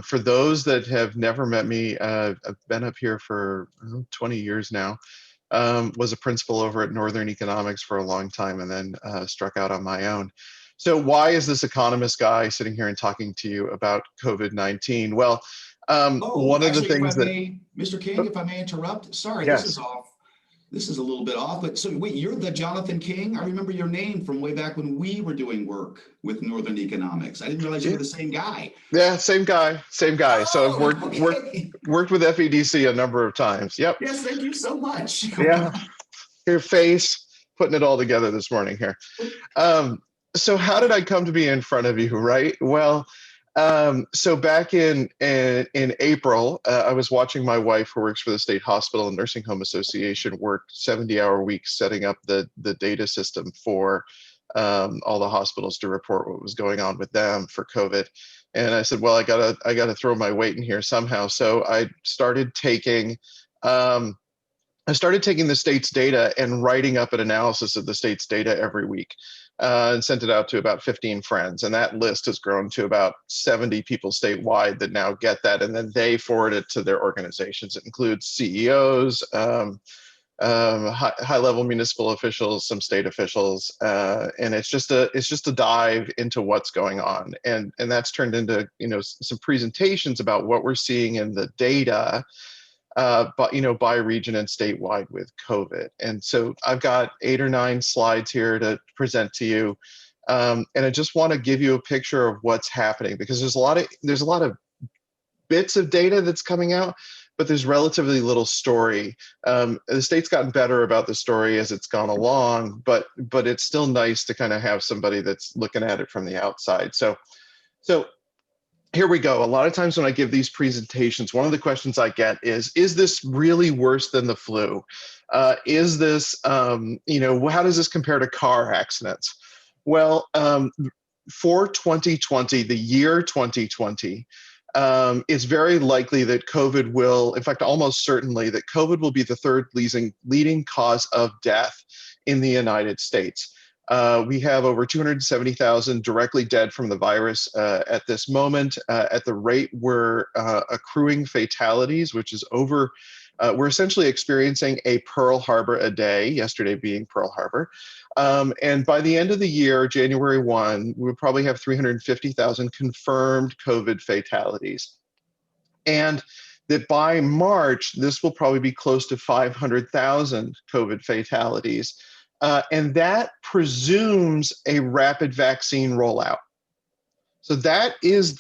For those that have never met me, I've been up here for 20 years now. Was a principal over at Northern Economics for a long time, and then struck out on my own. So why is this economist guy sitting here and talking to you about COVID-19? Well, Oh, one of the actually, if I things that, may, Mr. King, if I may interrupt, sorry, this is yes, off. This is a little bit off, but so wait, you're the Jonathan King? I remember your name from way back when we were doing work with Northern Economics. I didn't realize you yeah, were the same guy. yeah, same guy, same guy. So I've Oh, worked okay. worked with FEDC a number of times. Yep, Yes, thank you so much. yeah, your face, putting it all together this morning here. Um, so how did I come to be in front of you, right? Well, so back in April, I was watching my wife, who works for the State Hospital and Nursing Home Association, work 70-hour weeks setting up the data system for all the hospitals to report what was going on with them for COVID. And I said, well, I gotta throw my weight in here somehow. So um, I started taking the state's data and writing up an analysis of the state's data every week, and sent it out to about 15 friends. And that list has grown to about 70 people statewide that now get that. And then they forward it to their organizations. It includes CEOs, high-level municipal officials, some state officials, and it's just a dive into what's going on. And that's turned into, some presentations about what we're seeing in the data, but by region and statewide with COVID. And so I've got 8 or 9 slides here to present to you, and I just want to give you a picture of what's happening, because there's a lot of bits of data that's coming out, but there's relatively little story. The state's gotten better about the story as it's gone along, but it's still nice to kind of have somebody that's looking at it from the outside. So here we go. A lot of times when I give these presentations, one of the questions I get is this really worse than the flu? Is this, how does this compare to car accidents? Well, for 2020, the year 2020, it's very likely that COVID will, in fact, almost certainly, that COVID will be the third leading cause of death in the United States. We have over 270,000 directly dead from the virus at this moment. At the rate we're accruing fatalities, which is over, we're essentially experiencing a Pearl Harbor a day, yesterday being Pearl Harbor. And by the end of the year, January 1, we'll probably have 350,000 confirmed COVID fatalities. And that by March, this will probably be close to 500,000 COVID fatalities. And that presumes a rapid vaccine rollout. So that is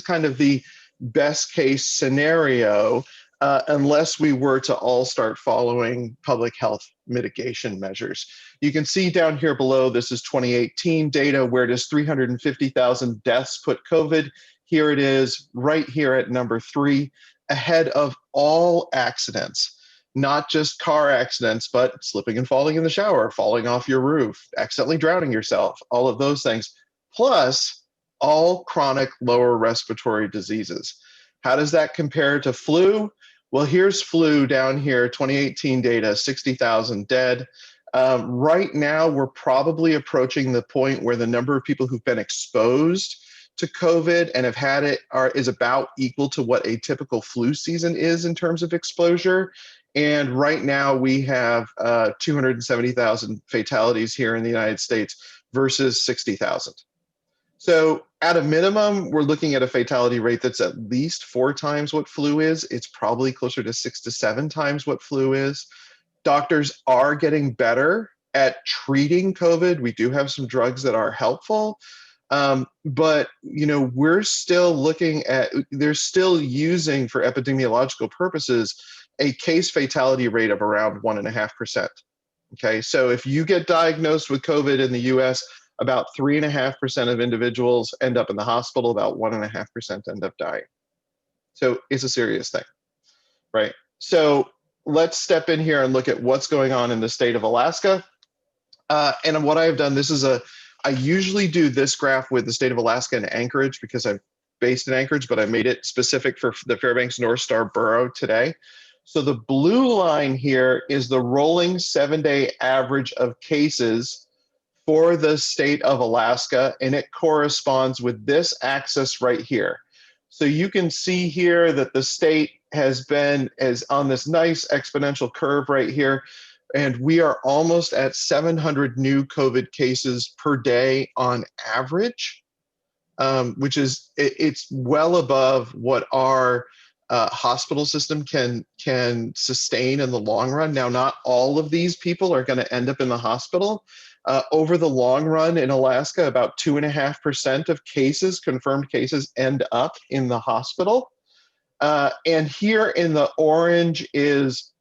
kind of the best case scenario, unless we were to all start following public health mitigation measures. You can see down here below, this is 2018 data. Where does 350,000 deaths put COVID? Here it is, right here at number 3, ahead of all accidents. Not just car accidents, but slipping and falling in the shower, falling off your roof, accidentally drowning yourself, all of those things, plus all chronic lower respiratory diseases. How does that compare to flu? Well, here's flu down here, 2018 data, 60,000 dead. Right now, we're probably approaching the point where the number of people who've been exposed to COVID and have had it is about equal to what a typical flu season is in terms of exposure. And right now we have 270,000 fatalities here in the United States versus 60,000. So at a minimum, we're looking at a fatality rate that's at least 4 times what flu is. It's probably closer to 6 to 7 times what flu is. Doctors are getting better at treating COVID. We do have some drugs that are helpful. But we're still looking at, they're still using, for epidemiological purposes, a case fatality rate of around 1.5%. Okay, so if you get diagnosed with COVID in the US, about 3.5% of individuals end up in the hospital, about 1.5% end up dying. So it's a serious thing, right? So let's step in here and look at what's going on in the state of Alaska. And what I've done, I usually do this graph with the state of Alaska and Anchorage because I'm based in Anchorage, but I made it specific for the Fairbanks North Star borough today. So the blue line here is the rolling 7-day average of cases for the state of Alaska, and it corresponds with this axis right here, So you can see here that the state has been on this nice exponential curve right here. And we are almost at 700 new COVID cases per day on average, which is, it's well above what our hospital system can sustain in the long run. Now, not all of these people are going to end up in the hospital. Over the long run in Alaska, about 2.5% of cases, confirmed cases, end up in the hospital. And here in the orange is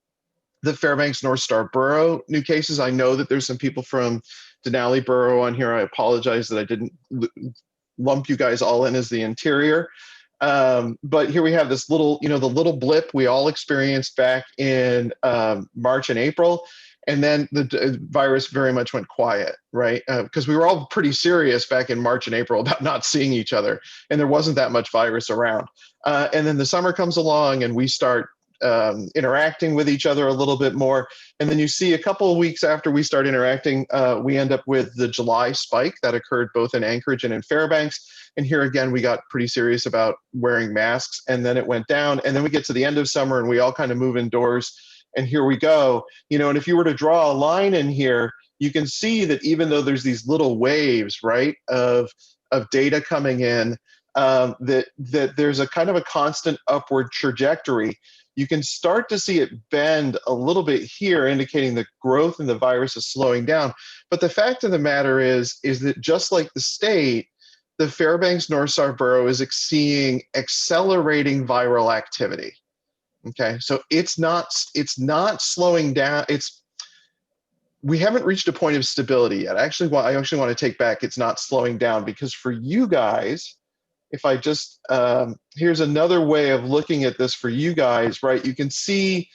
the Fairbanks North Star Borough new cases. I know that there's some people from Denali Borough on here. I apologize that I didn't lump you guys all in as the interior. But here we have this little, the little blip we all experienced back in March and April. And then the virus very much went quiet, right? Because we were all pretty serious back in March and April about not seeing each other, and there wasn't that much virus around. And then the summer comes along and we start interacting with each other a little bit more. And then you see a couple of weeks after we start interacting, we end up with the July spike that occurred both in Anchorage and in Fairbanks. And here again, we got pretty serious about wearing masks, and then it went down. And then we get to the end of summer and we all kind of move indoors. And here we go. And if you were to draw a line in here, you can see that even though there's these little waves, right, of data coming in, that there's a kind of a constant upward trajectory. You can start to see it bend a little bit here, indicating that growth in the virus is slowing down. But the fact of the matter is that just like the state, the Fairbanks North Star Borough is seeing accelerating viral activity. Okay, so it's not slowing down. We haven't reached a point of stability yet. I actually want to take back, it's not slowing down, because for you guys, if I just, here's another way of looking at this for you guys, right? You can see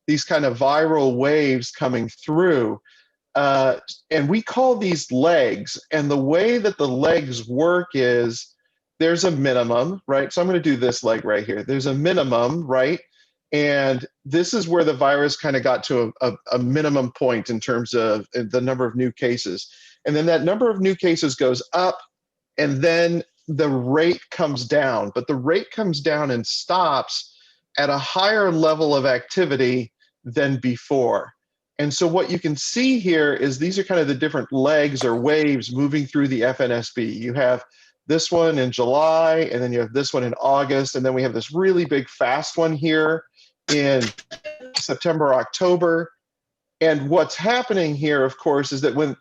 these kind of viral waves coming through, and we call these legs. And the way that the legs work is there's a minimum, right? So I'm going to do this leg right here. There's a minimum, right? And this is where the virus kind of got to a minimum point in terms of the number of new cases. And then that number of new cases goes up, and then the rate comes down. But the rate comes down and stops at a higher level of activity than before. And so what you can see here is these are kind of the different legs or waves moving through the FNSB. You have this one in July, and then you have this one in August, and then we have this really big fast one here in September, October. And what's happening here, of course, is that when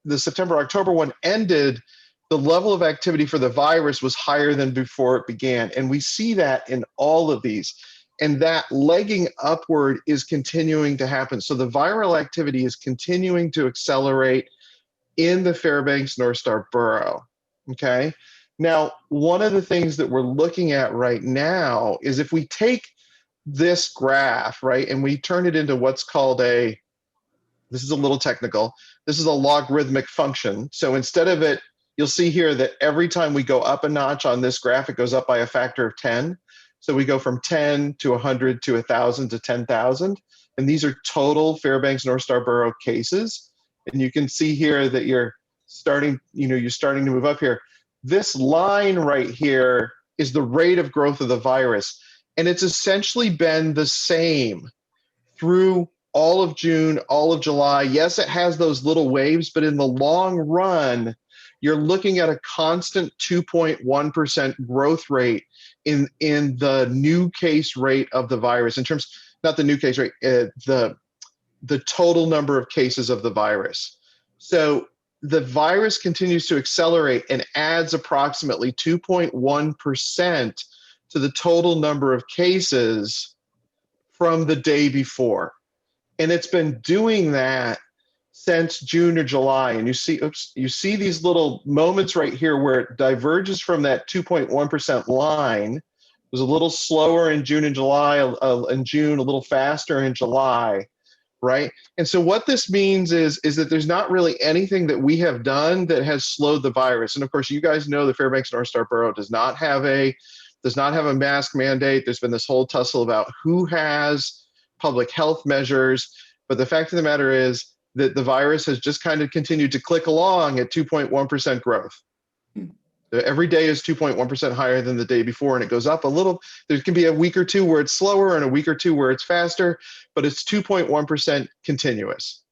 the September, October one ended, the level of activity for the virus was higher than before it began. And we see that in all of these. And that legging upward is continuing to happen. So the viral activity is continuing to accelerate in the Fairbanks North Star Borough, okay? Now, one of the things that we're looking at right now is if we take this graph, right, and we turn it into what's called this is a little technical, this is a logarithmic function. So instead of it, you'll see here that every time we go up a notch on this graph, it goes up by a factor of 10. So we go from 10 to 100 to 1,000 to 10,000. And these are total Fairbanks North Star Borough cases. And you can see here that you're starting to move up here. This line right here is the rate of growth of the virus. And it's essentially been the same through all of June, all of July. Yes, it has those little waves, but in the long run, you're looking at a constant 2.1% growth rate in the new case rate of the virus, in terms, not the new case rate, the total number of cases of the virus. So the virus continues to accelerate and adds approximately 2.1% to the total number of cases from the day before. And it's been doing that since June or July. And you see these little moments right here where it diverges from that 2.1% line. It was a little slower in June and July, in June, a little faster in July, right? And so what this means is that there's not really anything that we have done that has slowed the virus. And of course, you guys know the Fairbanks North Star Borough does not have a mask mandate. There's been this whole tussle about who has public health measures. But the fact of the matter is that the virus has just kind of continued to click along at 2.1% growth. Every day is 2.1% higher than the day before, and it goes up a little. There can be a week or two where it's slower and a week or two where it's faster, but it's 2.1% continuous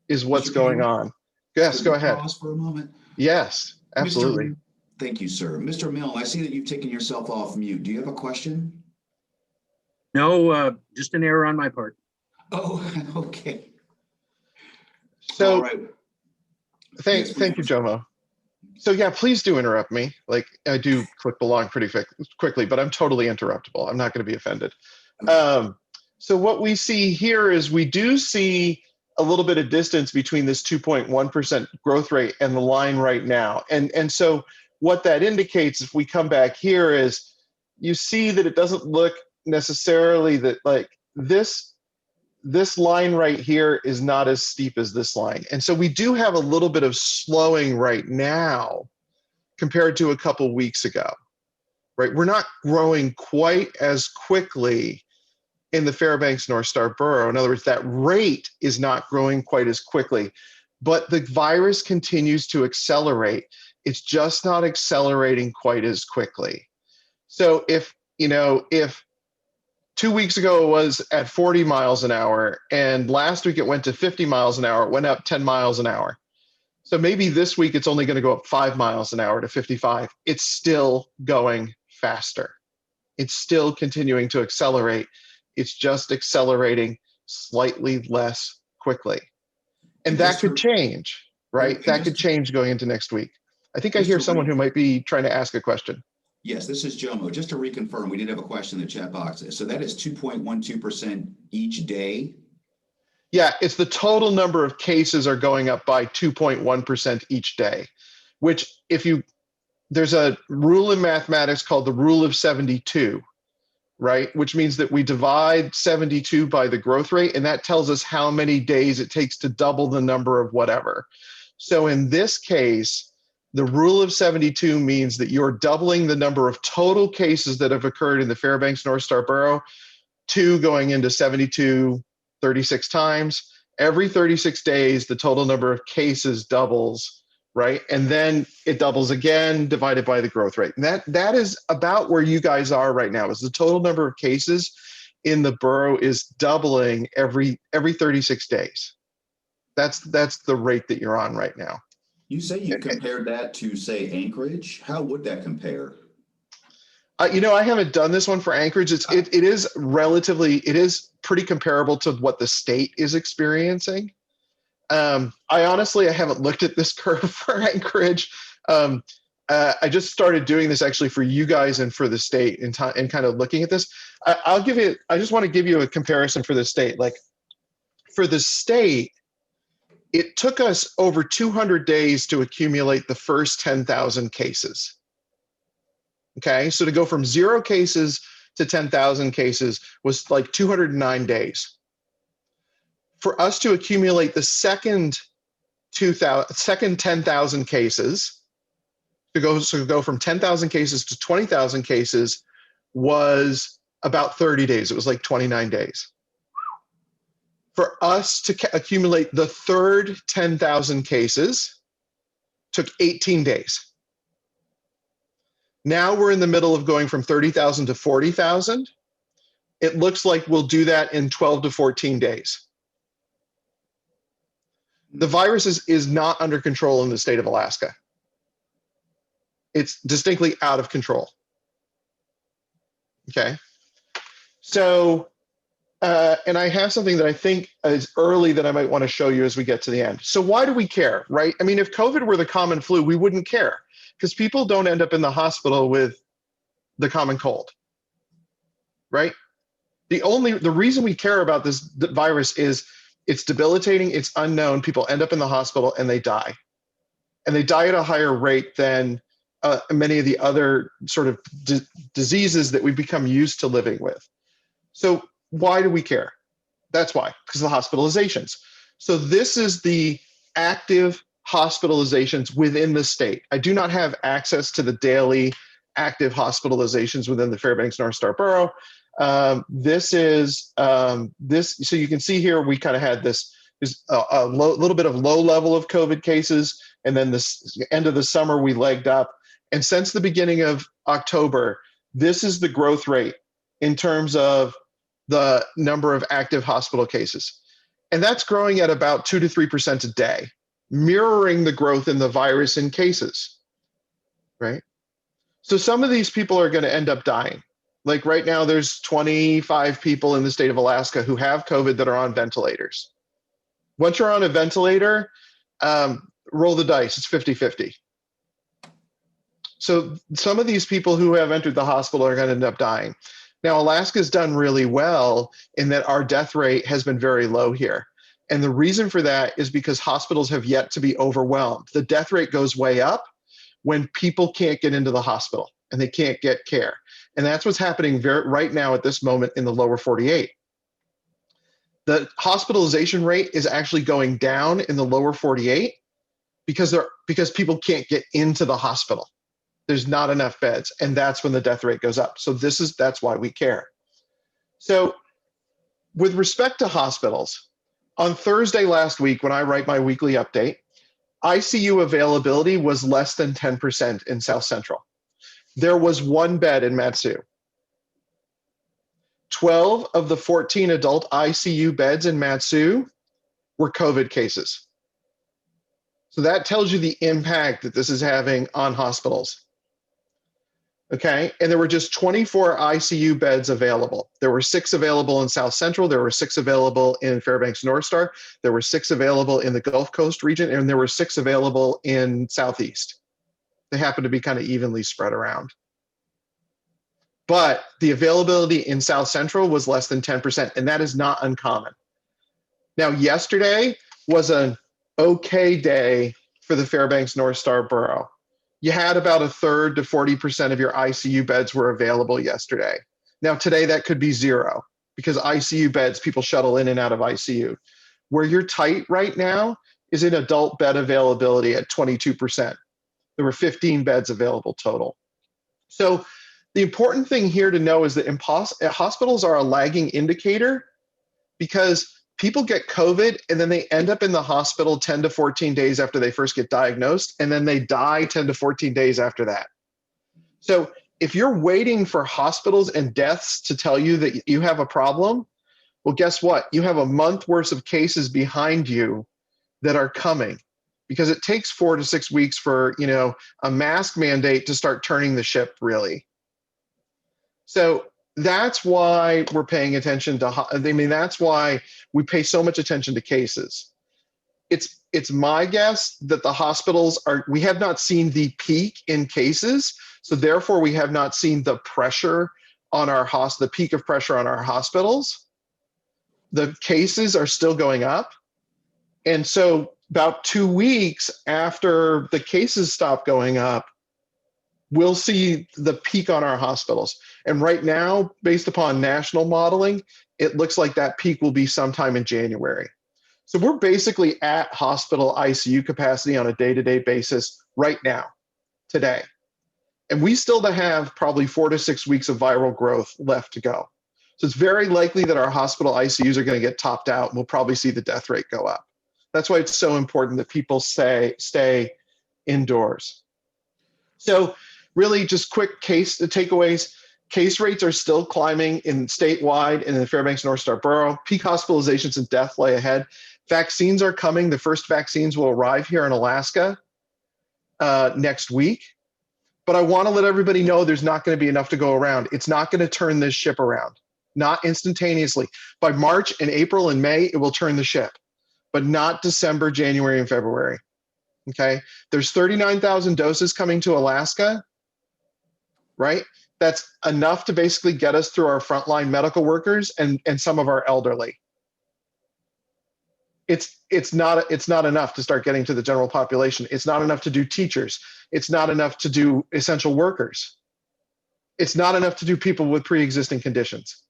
is what's Mr. going King, on. Yes, could go we ahead. pause for a moment? Yes, absolutely. Thank you, sir. Mr. Milne, I see that you've taken yourself off mute. Do you have a question? No, just an error on my part. Oh, okay. So All right. Yes, thank you, Jomo. So yeah, please do interrupt me. Like I do click along pretty quickly, but I'm totally interruptible. I'm not going to be offended. So what we see here is we do see a little bit of distance between this 2.1% growth rate and the line right now. And so what that indicates, if we come back here, is you see that it doesn't look necessarily that like this line right here is not as steep as this line. And so we do have a little bit of slowing right now compared to a couple weeks ago, right? We're not growing quite as quickly in the Fairbanks North Star borough. In other words, that rate is not growing quite as quickly, but the virus continues to accelerate. It's just not accelerating quite as quickly. So if 2 weeks ago it was at 40 miles an hour, and last week it went to 50 miles an hour, it went up 10 miles an hour. So maybe this week it's only going to go up 5 miles an hour to 55. It's still going faster. It's still continuing to accelerate. It's just accelerating slightly less quickly. And that could change, right? That could change going into next week. I think I hear someone who might be trying to ask a question. Yes, this is Jomo. Just to reconfirm, we did have a question in the chat box. So that is 2.12% each day? Yeah, it's the total number of cases are going up by 2.1% each day, which there's a rule in mathematics called the rule of 72, right? Which means that we divide 72 by the growth rate, and that tells us how many days it takes to double the number of whatever. So in this case, the rule of 72 means that you're doubling the number of total cases that have occurred in the Fairbanks North Star borough, 2 going into 72 36 times. Every 36 days, the total number of cases doubles, right? And then it doubles again, divided by the growth rate. And that is about where you guys are right now, is the total number of cases in the borough is doubling every 36 days. That's the rate that you're on right now. You say you compared that to, say, Anchorage. How would that compare? I haven't done this one for Anchorage. It is pretty comparable to what the state is experiencing. I haven't looked at this curve for Anchorage. I just started doing this actually for you guys and for the state and kind of looking at this. I just want to give you a comparison for the state. Like for the state, it took us over 200 days to accumulate the first 10,000 cases. Okay, so to go from 0 cases to 10,000 cases was like 209 days. For us to accumulate the second 10,000 cases, to go from 10,000 cases to 20,000 cases was about 30 days. It was like 29 days. For us to accumulate the third 10,000 cases took 18 days. Now we're in the middle of going from 30,000 to 40,000. It looks like we'll do that in 12 to 14 days. The virus is not under control in the state of Alaska. It's distinctly out of control. Okay. So, and I have something that I think is early that I might want to show you as we get to the end. So why do we care, right? I mean, if COVID were the common flu, we wouldn't care, because people don't end up in the hospital with the common cold, right? The reason we care about this virus is it's debilitating, it's unknown, people end up in the hospital and they die. And they die at a higher rate than many of the other sort of diseases that we've become used to living with. So why do we care? That's why, because of the hospitalizations. So this is the active hospitalizations within the state. I do not have access to the daily active hospitalizations within the Fairbanks North Star borough. This is so you can see here we kind of had this little bit of low level of COVID cases, and then this end of the summer we legged up, And since the beginning of October, this is the growth rate in terms of the number of active hospital cases. And that's growing at about 2 to 3% a day, mirroring the growth in the virus in cases, right? So some of these people are going to end up dying. Like right now, there's 25 people in the state of Alaska who have COVID that are on ventilators. Once you're on a ventilator, roll the dice, it's 50-50. So some of these people who have entered the hospital are going to end up dying. Now, Alaska's done really well in that our death rate has been very low here. And the reason for that is because hospitals have yet to be overwhelmed. The death rate goes way up when people can't get into the hospital and they can't get care. And that's what's happening right now at this moment in the lower 48. The hospitalization rate is actually going down in the lower 48 because people can't get into the hospital. There's not enough beds, and that's when the death rate goes up. So that's why we care. So with respect to hospitals, on Thursday last week, when I write my weekly update, ICU availability was less than 10% in South Central. There was 1 bed in Matsu. 12 of the 14 adult ICU beds in Matsu were COVID cases. So that tells you the impact that this is having on hospitals. Okay, and there were just 24 ICU beds available. There were 6 available in South Central. There were 6 available in Fairbanks North Star. There were 6 available in the Gulf Coast region, and there were 6 available in Southeast. They happen to be kind of evenly spread around. But the availability in South Central was less than 10%, and that is not uncommon. Now, yesterday was an okay day for the Fairbanks North Star borough. You had about 1/3 to 40% of your ICU beds were available yesterday. Now, today that could be 0 because ICU beds, people shuttle in and out of ICU. Where you're tight right now is in adult bed availability at 22%. There were 15 beds available total. So the important thing here to know is that hospitals are a lagging indicator because people get COVID and then they end up in the hospital 10 to 14 days after they first get diagnosed, and then they die 10 to 14 days after that. So if you're waiting for hospitals and deaths to tell you that you have a problem, well, guess what? You have a month worth of cases behind you that are coming because it takes 4 to 6 weeks for, a mask mandate to start turning the ship really. So that's why we're paying attention to, that's why we pay so much attention to cases. It's my guess that the hospitals we have not seen the peak in cases. So therefore we have not seen the pressure on the peak of pressure on our hospitals. The cases are still going up. And so about 2 weeks after the cases stop going up, we'll see the peak on our hospitals. And right now, based upon national modeling, it looks like that peak will be sometime in January. So we're basically at hospital ICU capacity on a day-to-day basis right now, today. And we still have probably 4 to 6 weeks of viral growth left to go. So it's very likely that our hospital ICUs are going to get topped out and we'll probably see the death rate go up. That's why it's so important that people stay indoors. So really just quick takeaways. Case rates are still climbing in statewide and in the Fairbanks North Star borough. Peak hospitalizations and death lay ahead. Vaccines are coming. The first vaccines will arrive here in Alaska next week. But I want to let everybody know there's not going to be enough to go around. It's not going to turn this ship around, not instantaneously. By March and April and May, it will turn the ship, but not December, January, and February. Okay? There's 39,000 doses coming to Alaska, right? That's enough to basically get us through our frontline medical workers and some of our elderly. It's not enough to start getting to the general population. It's not enough to do teachers. It's not enough to do essential workers. It's not enough to do people with pre-existing conditions.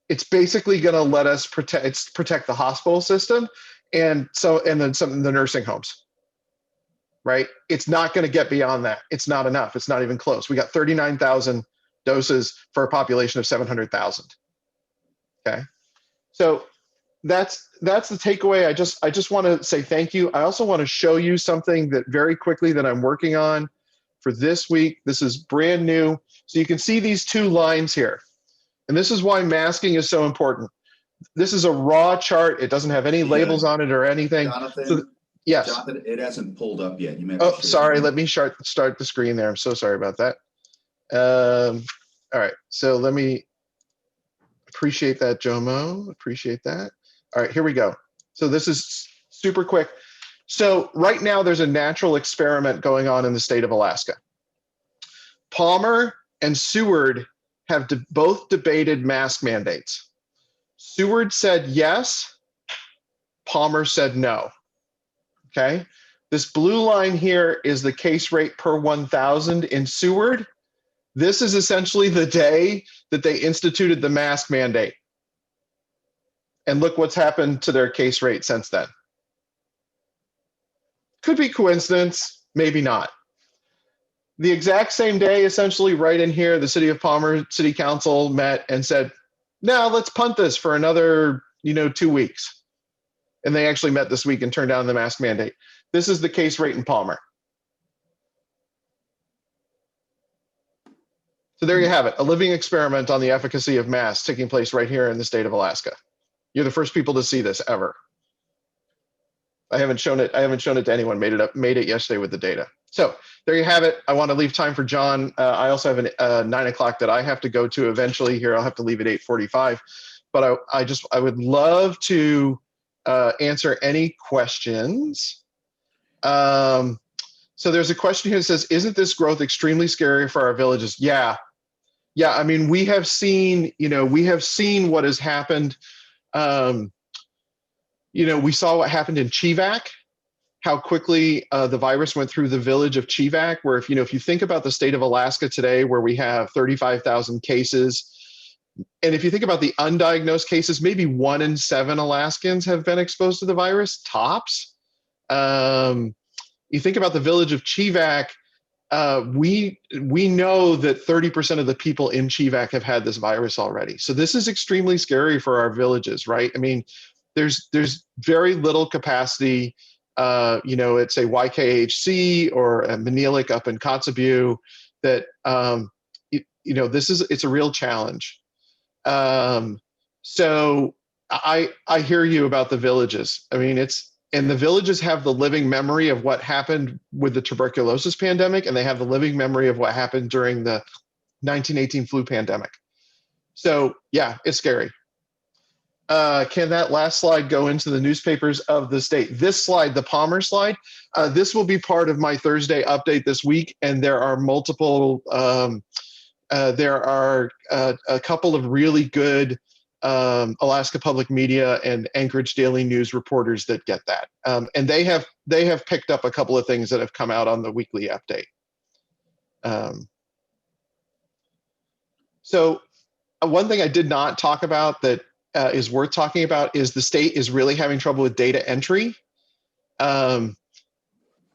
It's basically going to let us protect the hospital system and then some of the nursing homes. Right? It's not going to get beyond that. It's not enough. It's not even close. We got 39,000 doses for a population of 700,000. Okay. So that's the takeaway. I just want to say thank you. I also want to show you something that very quickly that I'm working on for this week. This is brand new. So you can see these two lines here. And this is why masking is so important. This is a raw chart. It doesn't have any labels on it or anything. Jonathan, So, yes. Jonathan, it hasn't pulled up yet. You may have Oh, to share sorry. it. Let me start the screen there. I'm so sorry about that. All right. So let me appreciate that, Jomo. Appreciate that. All right, here we go. So this is super quick. So right now there's a natural experiment going on in the state of Alaska. Palmer and Seward have both debated mask mandates. Seward said yes, Palmer said no, okay? This blue line here is the case rate per 1,000 in Seward. This is essentially the day that they instituted the mask mandate. And look what's happened to their case rate since then. Could be coincidence, maybe not. The exact same day, essentially right in here, the city of Palmer City Council met and said, no, let's punt this for another 2 weeks. And they actually met this week and turned down the mask mandate. This is the case rate in Palmer. So there you have it, a living experiment on the efficacy of masks taking place right here in the state of Alaska. You're the first people to see this ever. I haven't shown it to anyone. Made it yesterday with the data. So there you have it. I want to leave time for John. I also have a 9 o'clock that I have to go to eventually here. I'll have to leave at 8:45. But I would love to answer any questions. So there's a question here that says, isn't this growth extremely scary for our villages? Yeah. I mean, we have seen what has happened. We saw what happened in Chivak, how quickly the virus went through the village of Chivak, where if you think about the state of Alaska today, where we have 35,000 cases, and if you think about the undiagnosed cases, maybe 1 in 7 Alaskans have been exposed to the virus, tops. You think about the village of Chivak, we know that 30% of the people in Chivak have had this virus already. So this is extremely scary for our villages, right? I mean, there's very little capacity, at say YKHC or Manilik up in Kotzebue, that it's a real challenge. So I hear you about the villages. I mean, and the villages have the living memory of what happened with the tuberculosis pandemic, and they have the living memory of what happened during the 1918 flu pandemic. So yeah, it's scary. Can that last slide go into the newspapers of the state? This slide, the Palmer slide, this will be part of my Thursday update this week, and there are multiple, there are a couple of really good Alaska Public Media and Anchorage Daily News reporters that get that, and they have picked up a couple of things that have come out on the weekly update. So one thing I did not talk about that is worth talking about is the state is really having trouble with data entry.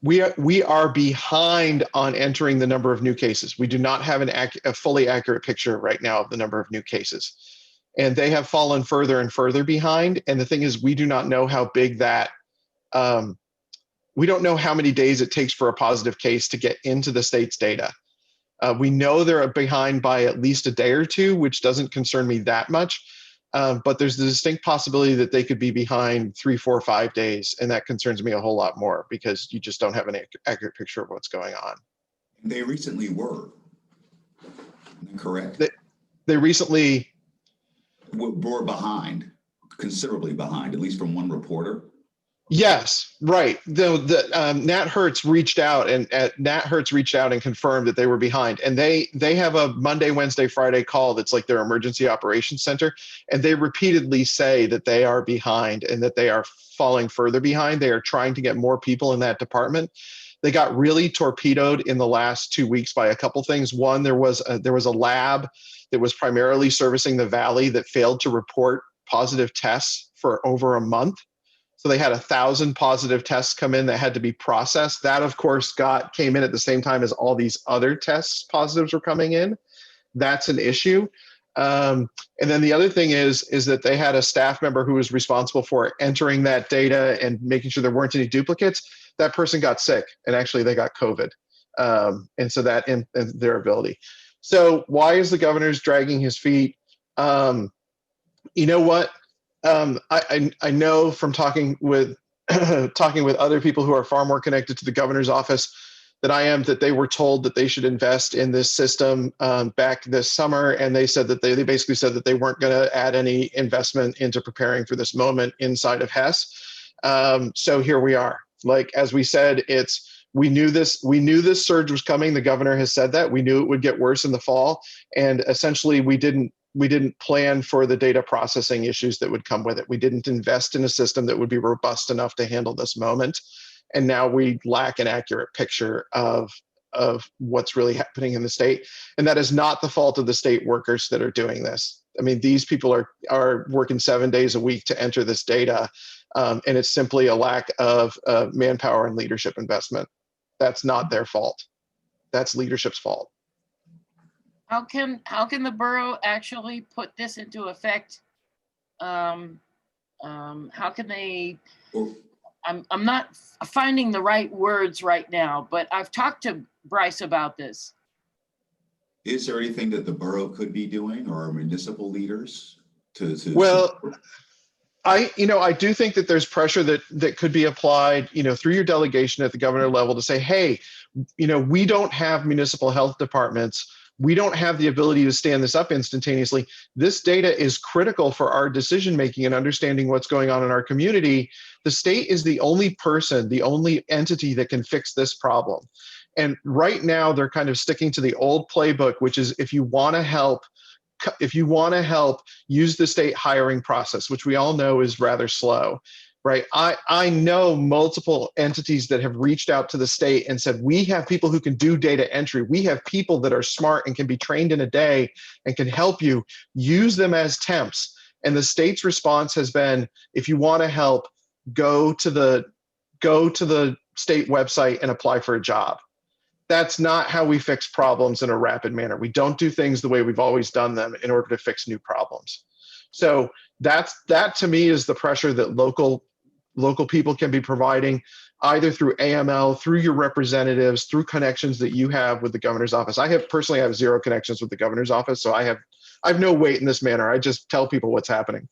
We are behind on entering the number of new cases. We do not have a fully accurate picture right now of the number of new cases. And they have fallen further and further behind. And the thing is, we do not know how big that, we don't know how many days it takes for a positive case to get into the state's data. We know they're behind by at least a day or two, which doesn't concern me that much. But there's the distinct possibility that they could be behind 3, 4, 5 days. And that concerns me a whole lot more because you just don't have an accurate picture of what's going on. They recently were, correct? They recently were behind, considerably behind, at least from one reporter. Yes, right. Nat Hertz reached out and confirmed that they were behind. And they have a Monday, Wednesday, Friday call that's like their emergency operations center. And they repeatedly say that they are behind and that they are falling further behind. They are trying to get more people in that department. They got really torpedoed in the last 2 weeks by a couple things. One, there was a lab that was primarily servicing the Valley that failed to report positive tests for over a month. So they had 1,000 positive tests come in that had to be processed. That, of course, came in at the same time as all these other tests positives were coming in. That's an issue. And then the other thing is that they had a staff member who was responsible for entering that data and making sure there weren't any duplicates. That person got sick, and actually they got COVID. And so that in their ability. So why is the governor's dragging his feet? You know what? I know from talking with talking with other people who are far more connected to the governor's office than I am, that they were told that they should invest in this system back this summer, and they said that they basically said that they weren't going to add any investment into preparing for this moment inside of HES. So here we are. Like as we said, we knew this surge was coming. The governor has said that. We knew it would get worse in the fall, and essentially we didn't plan for the data processing issues that would come with it. We didn't invest in a system that would be robust enough to handle this moment. And now we lack an accurate picture of what's really happening in the state. And that is not the fault of the state workers that are doing this. I mean, these people are working 7 days a week to enter this data. And it's simply a lack of manpower and leadership investment. That's not their fault. That's leadership's fault. How can the borough actually put this into effect? How can they? I'm not finding the right words right now, but I've talked to Bryce about this. Is there anything that the borough could be doing, or municipal leaders to Well, I do think that there's pressure that could be applied, through your delegation at the governor level to say, hey, we don't have municipal health departments. We don't have the ability to stand this up instantaneously. This data is critical for our decision-making and understanding what's going on in our community. The state is the only entity that can fix this problem. And right now they're kind of sticking to the old playbook, which is if you want to help, use the state hiring process, which we all know is rather slow. Right. I know multiple entities that have reached out to the state and said, we have people who can do data entry. We have people that are smart and can be trained in a day and can help you. Use them as temps. And the state's response has been, if you want to help, go to the state website and apply for a job. That's not how we fix problems in a rapid manner. We don't do things the way we've always done them in order to fix new problems. So that to me is the pressure that local people can be providing, either through AML, through your representatives, through connections that you have with the governor's office. I personally have zero connections with the governor's office, so I have no weight in this manner. I just tell people what's happening.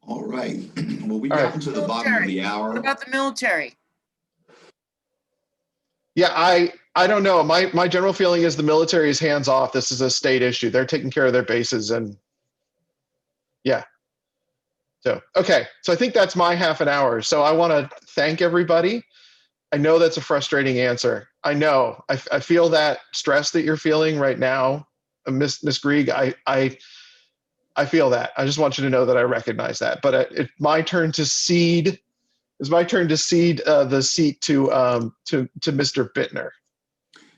All right. Well, we got to the bottom of the hour. What about the military? Yeah, I don't know. My general feeling is the military is hands off. This is a state issue. They're taking care of their bases, and yeah. So, okay. So I think that's my half an hour. So I want to thank everybody. I know that's a frustrating answer. I know. I feel that stress that you're feeling right now, Miss Grieg. I feel that. I just want you to know that I recognize that. But it's my turn to cede. It's my turn to cede the seat to Mr. Bittner.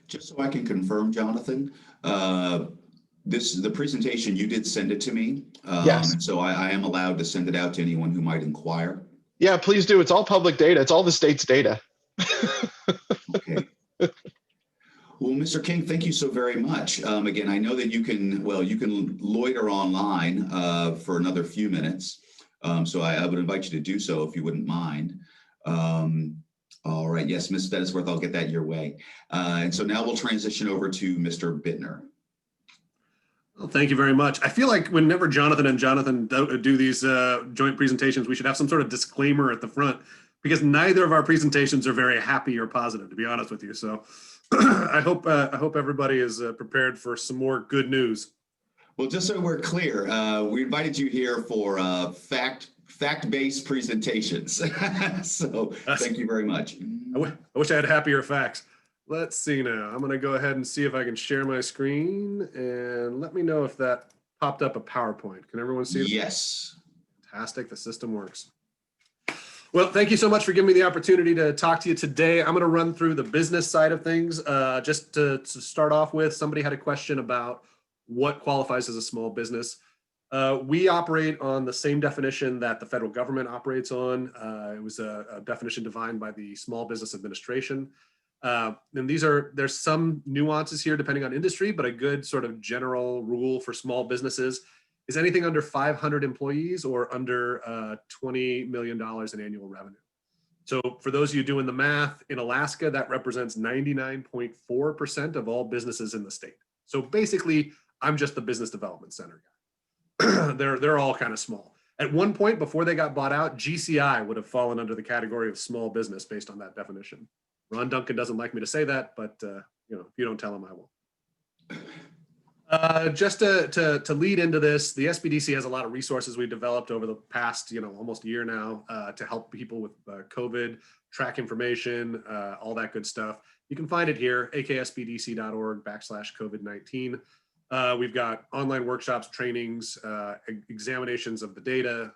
Just so I can confirm, Jonathan, the presentation, you did send it to me. Yes. And so I am allowed to send it out to anyone who might inquire. Yeah, please do. It's all public data. It's all the state's data. Okay. Well, Mr. King, thank you so very much. Again, I know that you can loiter online for another few minutes. So I would invite you to do so if you wouldn't mind. All right. Yes, Ms. Bettesworth, I'll get that your way. And so now we'll transition over to Mr. Bittner. Well, thank you very much. I feel like whenever Jonathan and Jonathan do these joint presentations, we should have some sort of disclaimer at the front, because neither of our presentations are very happy or positive, to be honest with you. So I hope everybody is prepared for some more good news. Well, just so we're clear, we invited you here for fact-based presentations. So thank you very much. I wish I had happier facts. Let's see now. I'm going to go ahead and see if I can share my screen, and let me know if that popped up a PowerPoint. Can everyone see it? Yes. Fantastic. The system works. Well, thank you so much for giving me the opportunity to talk to you today. I'm going to run through the business side of things. Just to start off with, somebody had a question about what qualifies as a small business. We operate on the same definition that the federal government operates on. It was a definition defined by the Small Business Administration. And there's some nuances here depending on industry, but a good sort of general rule for small businesses is anything under 500 employees or under $20 million in annual revenue. So for those of you doing the math, in Alaska, that represents 99.4% of all businesses in the state. So basically, I'm just the business development center guy. They're all kind of small. At one point, before they got bought out, GCI would have fallen under the category of small business based on that definition. Ron Duncan doesn't like me to say that, but if you don't tell him, I won't. Just to lead into this, the SBDC has a lot of resources we developed over the past, almost a year now to help people with COVID, track information, all that good stuff. You can find it here, aksbdc.org/COVID-19. We've got online workshops, trainings, examinations of the data,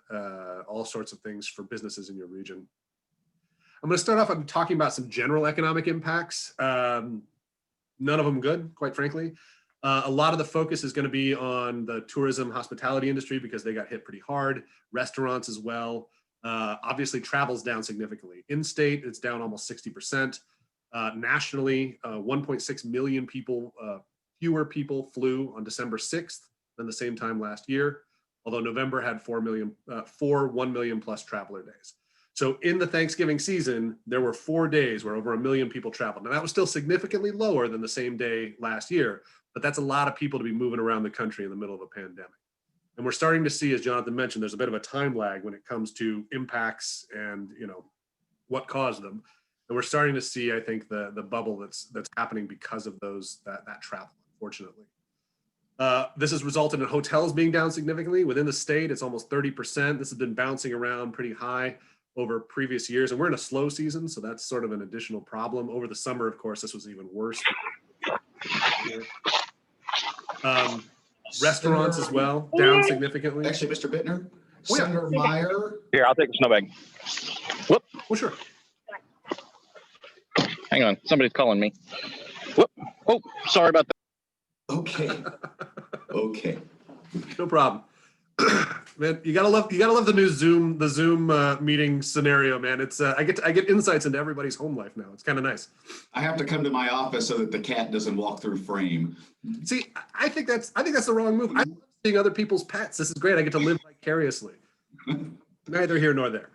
all sorts of things for businesses in your region. I'm going to start off on talking about some general economic impacts. None of them good, quite frankly. A lot of the focus is going to be on the tourism hospitality industry because they got hit pretty hard, restaurants as well. Obviously, travel's down significantly. In-state, it's down almost 60%. Nationally, 1.6 million people, fewer people flew on December 6th than the same time last year, although November had 1 million plus traveler days. So in the Thanksgiving season, there were 4 days where over 1 million people traveled. Now that was still significantly lower than the same day last year, but that's a lot of people to be moving around the country in the middle of a pandemic. And we're starting to see, as Jonathan mentioned, there's a bit of a time lag when it comes to impacts and what caused them. And we're starting to see, I think, the bubble that's happening because of that travel, unfortunately. This has resulted in hotels being down significantly. Within the state, it's almost 30%. This has been bouncing around pretty high over previous years. And we're in a slow season, so that's sort of an additional problem. Over the summer, of course, this was even worse. Restaurants as well, down significantly. Actually, Mr. Bittner, Oh, yeah. Senator Meyer. Here, I'll take the snowbag. Whoop. Oh, sure. Hang on. Somebody's calling me. Whoop. Oh, sorry about that. Okay. Okay. No problem. Man, you gotta love the new Zoom meeting scenario, man. It's I get insights into everybody's home life now. It's kind of nice. I have to come to my office so that the cat doesn't walk through frame. See, I think that's the wrong move. I love seeing other people's pets. This is great. I get to live vicariously. Neither here nor there.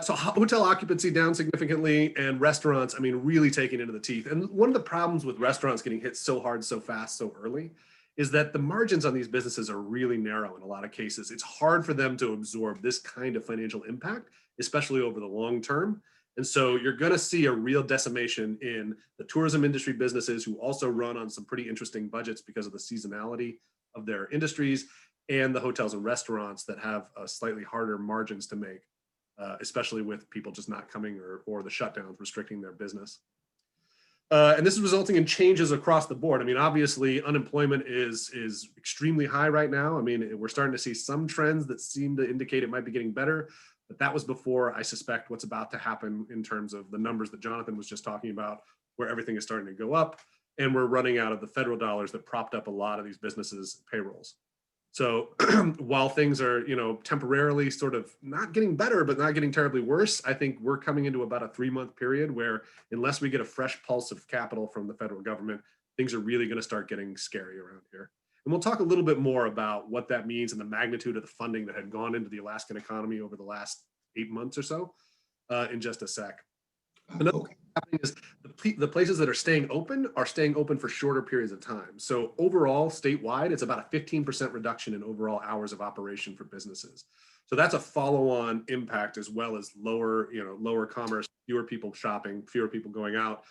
So hotel occupancy down significantly, and restaurants, I mean, really taking into the teeth. And one of the problems with restaurants getting hit so hard, so fast, so early is that the margins on these businesses are really narrow in a lot of cases. It's hard for them to absorb this kind of financial impact, especially over the long term. And so you're going to see a real decimation in the tourism industry businesses who also run on some pretty interesting budgets because of the seasonality of their industries, and the hotels and restaurants that have slightly harder margins to make, especially with people just not coming or the shutdowns restricting their business. And this is resulting in changes across the board. I mean, obviously, unemployment is extremely high right now. I mean, we're starting to see some trends that seem to indicate it might be getting better, but that was before, I suspect, what's about to happen in terms of the numbers that Jonathan was just talking about, where everything is starting to go up, and we're running out of the federal dollars that propped up a lot of these businesses' payrolls. So while things are, temporarily sort of not getting better, but not getting terribly worse, I think we're coming into about a 3-month period where, unless we get a fresh pulse of capital from the federal government, things are really going to start getting scary around here. And we'll talk a little bit more about what that means and the magnitude of the funding that had gone into the Alaskan economy over the last 8 months or so in just a sec. Another thing happening is the places that are staying open for shorter periods of time. So overall, statewide, it's about a 15% reduction in overall hours of operation for businesses. So that's a follow-on impact, as well as lower commerce, fewer people shopping, fewer people going out.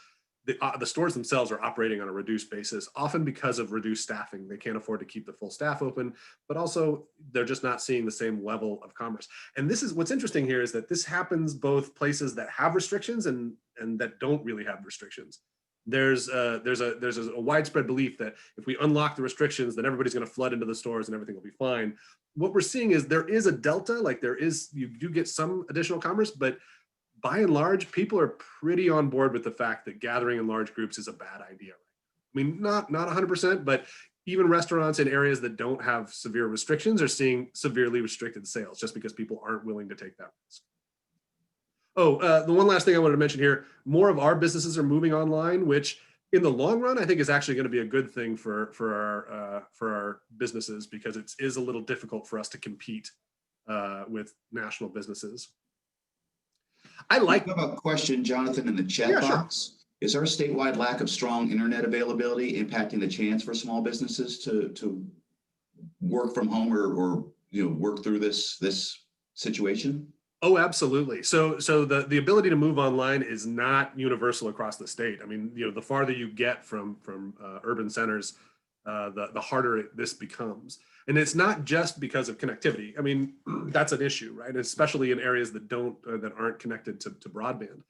The stores themselves are operating on a reduced basis, often because of reduced staffing. They can't afford to keep the full staff open, but also they're just not seeing the same level of commerce. And this is what's interesting here, is that this happens both places that have restrictions and that don't really have restrictions. There's a widespread belief that if we unlock the restrictions, then everybody's going to flood into the stores and everything will be fine. What we're seeing is there is a delta, like you do get some additional commerce, but by and large, people are pretty on board with the fact that gathering in large groups is a bad idea. I mean, not 100%, but even restaurants in areas that don't have severe restrictions are seeing severely restricted sales just because people aren't willing to take that risk. Oh, the one last thing I wanted to mention here, more of our businesses are moving online, which in the long run, I think is actually going to be a good thing for our businesses, because it is a little difficult for us to compete with national businesses. I like. I have a question, Jonathan, in the chat Yeah, box. Sure. Is our statewide lack of strong internet availability impacting the chance for small businesses to work from home or work through this situation? Oh, absolutely. So the ability to move online is not universal across the state. I mean, the farther you get from urban centers, the harder this becomes. And it's not just because of connectivity. I mean, that's an issue, right? Especially in areas that aren't connected to broadband.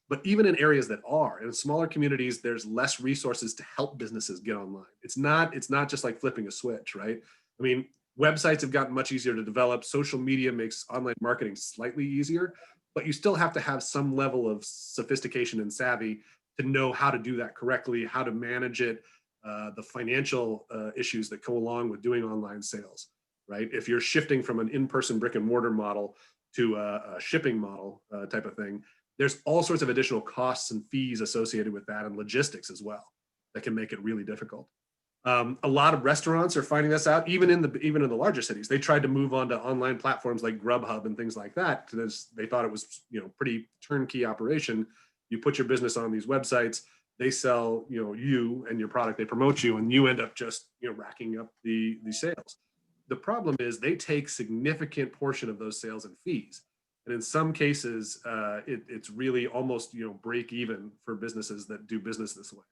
But even in areas that are, in smaller communities, there's less resources to help businesses get online. It's not just like flipping a switch, right? I mean, websites have gotten much easier to develop. Social media makes online marketing slightly easier, but you still have to have some level of sophistication and savvy to know how to do that correctly, how to manage it, the financial issues that go along with doing online sales, right? If you're shifting from an in-person brick and mortar model to a shipping model type of thing, there's all sorts of additional costs and fees associated with that, and logistics as well, that can make it really difficult. A lot of restaurants are finding this out, even in the larger cities. They tried to move on to online platforms like Grubhub and things like that because they thought it was pretty turnkey operation. You put your business on these websites, they sell you and your product, they promote you, and you end up just racking up the sales. The problem is they take significant portion of those sales and fees. And in some cases, it's really almost break even for businesses that do business this way.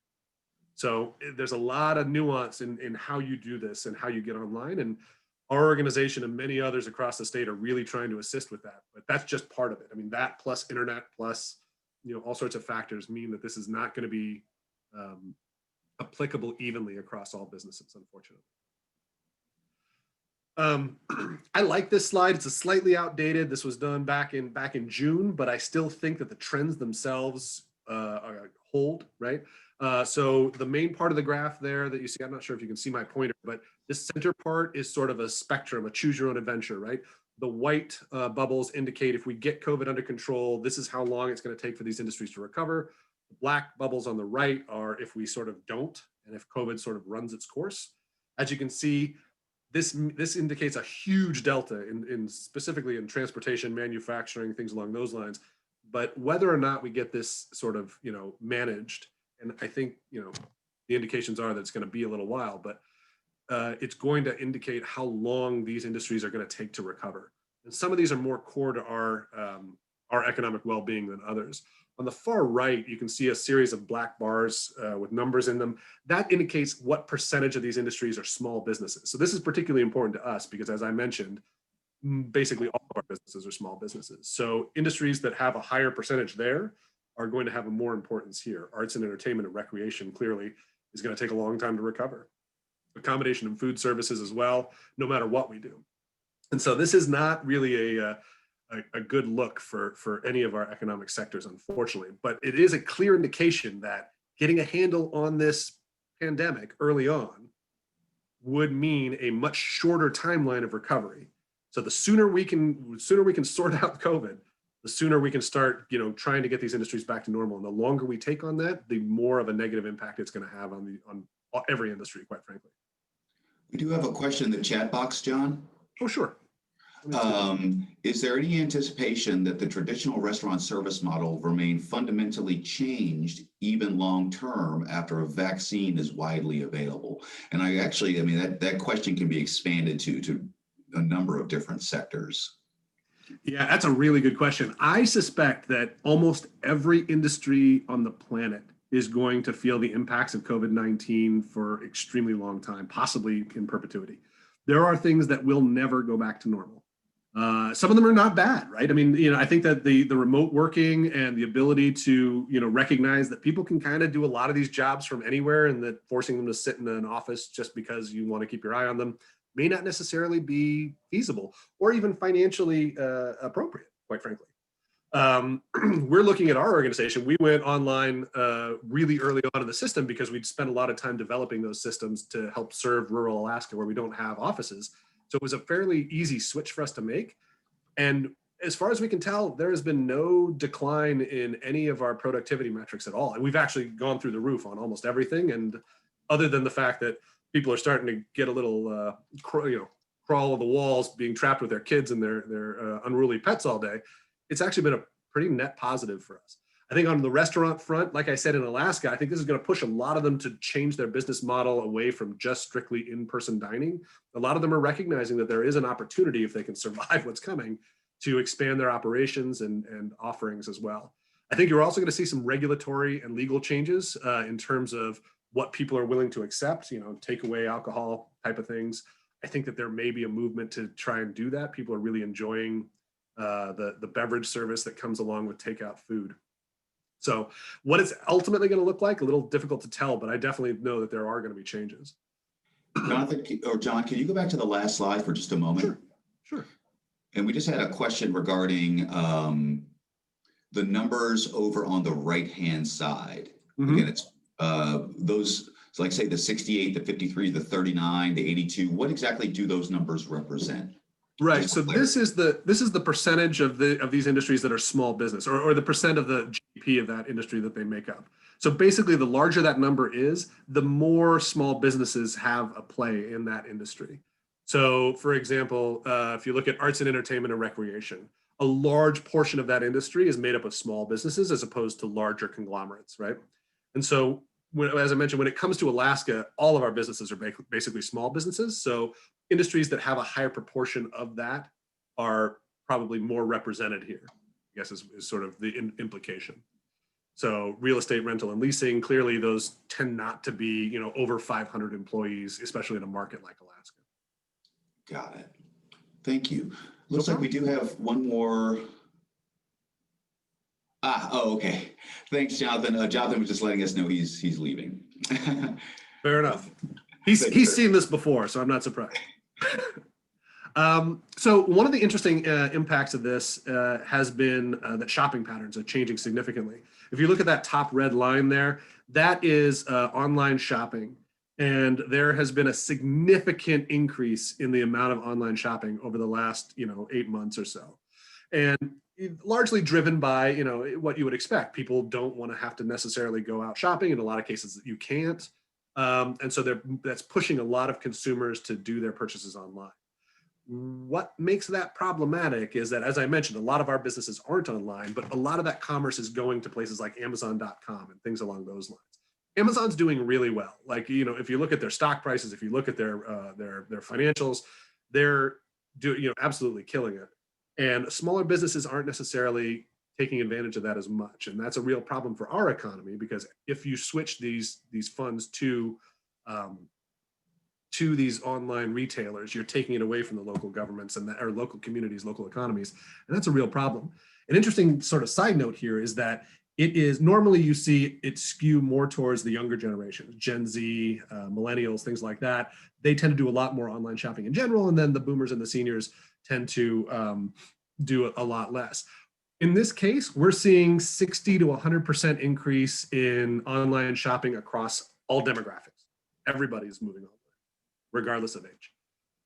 So there's a lot of nuance in how you do this and how you get online. And our organization and many others across the state are really trying to assist with that. But that's just part of it. I mean, that plus internet plus all sorts of factors mean that this is not going to be applicable evenly across all businesses, unfortunately. I like this slide. It's a slightly outdated. This was done back in June, but I still think that the trends themselves hold, right? So the main part of the graph there that you see, I'm not sure if you can see my pointer, but this center part is sort of a spectrum, a choose your own adventure, right? The white bubbles indicate if we get COVID under control, this is how long it's going to take for these industries to recover. The black bubbles on the right are if we sort of don't, and if COVID sort of runs its course. As you can see, this indicates a huge delta in specifically in transportation, manufacturing, things along those lines. But whether or not we get this sort of managed, and I think the indications are that it's going to be a little while, but it's going to indicate how long these industries are going to take to recover. And some of these are more core to our economic well-being than others. On the far right, you can see a series of black bars with numbers in them. That indicates what percentage of these industries are small businesses. So this is particularly important to us because, as I mentioned, basically all of our businesses are small businesses. So industries that have a higher percentage there are going to have a more importance here. Arts and entertainment and recreation clearly is going to take a long time to recover. Accommodation and food services as well, no matter what we do. And so this is not really a good look for any of our economic sectors, unfortunately, but it is a clear indication that getting a handle on this pandemic early on would mean a much shorter timeline of recovery. So the sooner we can sort out COVID, the sooner we can start, trying to get these industries back to normal. And the longer we take on that, the more of a negative impact it's going to have on every industry, quite frankly. We do have a question in the chat box, John. Oh, sure. Is there any anticipation that the traditional restaurant service model will remain fundamentally changed even long term after a vaccine is widely available? And that question can be expanded to a number of different sectors. Yeah, that's a really good question. I suspect that almost every industry on the planet is going to feel the impacts of COVID-19 for extremely long time, possibly in perpetuity. There are things that will never go back to normal. Some of them are not bad, right? I mean, I think that the remote working and the ability to, recognize that people can kind of do a lot of these jobs from anywhere, and that forcing them to sit in an office just because you want to keep your eye on them may not necessarily be feasible or even financially appropriate, quite frankly. We're looking at our organization. We went online really early on in the system because we'd spent a lot of time developing those systems to help serve rural Alaska where we don't have offices. So it was a fairly easy switch for us to make. And as far as we can tell, there has been no decline in any of our productivity metrics at all. And we've actually gone through the roof on almost everything. And other than the fact that people are starting to get a little, crawl on the walls, being trapped with their kids and their unruly pets all day, it's actually been a pretty net positive for us. I think on the restaurant front, like I said, in Alaska, I think this is going to push a lot of them to change their business model away from just strictly in-person dining. A lot of them are recognizing that there is an opportunity, if they can survive what's coming, to expand their operations and offerings as well. I think you're also going to see some regulatory and legal changes in terms of what people are willing to accept, takeaway alcohol type of things. I think that there may be a movement to try and do that. People are really enjoying the beverage service that comes along with takeout food. So what it's ultimately going to look like, a little difficult to tell, but I definitely know that there are going to be changes. Jonathan, or John, can you go back to the last slide for just a moment? Sure. And we just had a question regarding the numbers over on the right-hand side. Mm-hmm. Again, it's those, so like say the 68, the 53, the 39, the 82. What exactly do those numbers represent? Right. So this is the percentage of these industries that are small business, or the percent of the GDP of that industry that they make up. So basically, the larger that number is, the more small businesses have a play in that industry. So, for example, if you look at arts and entertainment and recreation, a large portion of that industry is made up of small businesses as opposed to larger conglomerates, right? And so, as I mentioned, when it comes to Alaska, all of our businesses are basically small businesses. So industries that have a higher proportion of that are probably more represented here, I guess is sort of the implication. So real estate, rental, and leasing, clearly those tend not to be, over 500 employees, especially in a market like Alaska. Got it. Thank you. Looks like we do have one more. Okay. Thanks, Jonathan. Jonathan was just letting us know he's leaving. Fair enough. He's seen this before, so I'm not surprised. So one of the interesting impacts of this has been that shopping patterns are changing significantly. If you look at that top red line there, that is online shopping. And there has been a significant increase in the amount of online shopping over the last, 8 months or so. And largely driven by, what you would expect. People don't want to have to necessarily go out shopping. In a lot of cases, you can't. And so that's pushing a lot of consumers to do their purchases online. What makes that problematic is that, as I mentioned, a lot of our businesses aren't online, but a lot of that commerce is going to places like Amazon.com and things along those lines. Amazon's doing really well. Like, if you look at their stock prices, if you look at their financials, they're absolutely killing it. And smaller businesses aren't necessarily taking advantage of that as much. And that's a real problem for our economy, because if you switch these funds to these online retailers, you're taking it away from the local governments or local communities, local economies. And that's a real problem. An interesting sort of side note here is that it is normally you see it skew more towards the younger generations, Gen Z, millennials, things like that. They tend to do a lot more online shopping in general. And then the boomers and the seniors tend to do a lot less. In this case, we're seeing 60 to 100% increase in online shopping across all demographics. Everybody's moving online, regardless of age.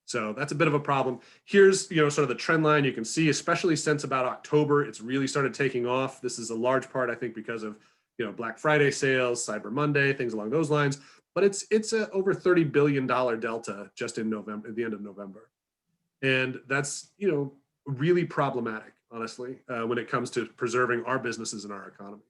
So that's a bit of a problem. Here's, sort of the trend line you can see, especially since about October, it's really started taking off. This is a large part, I think, because of, Black Friday sales, Cyber Monday, things along those lines. But it's a over $30 billion delta just in November, at the end of November. And that's, really problematic, honestly, when it comes to preserving our businesses and our economy.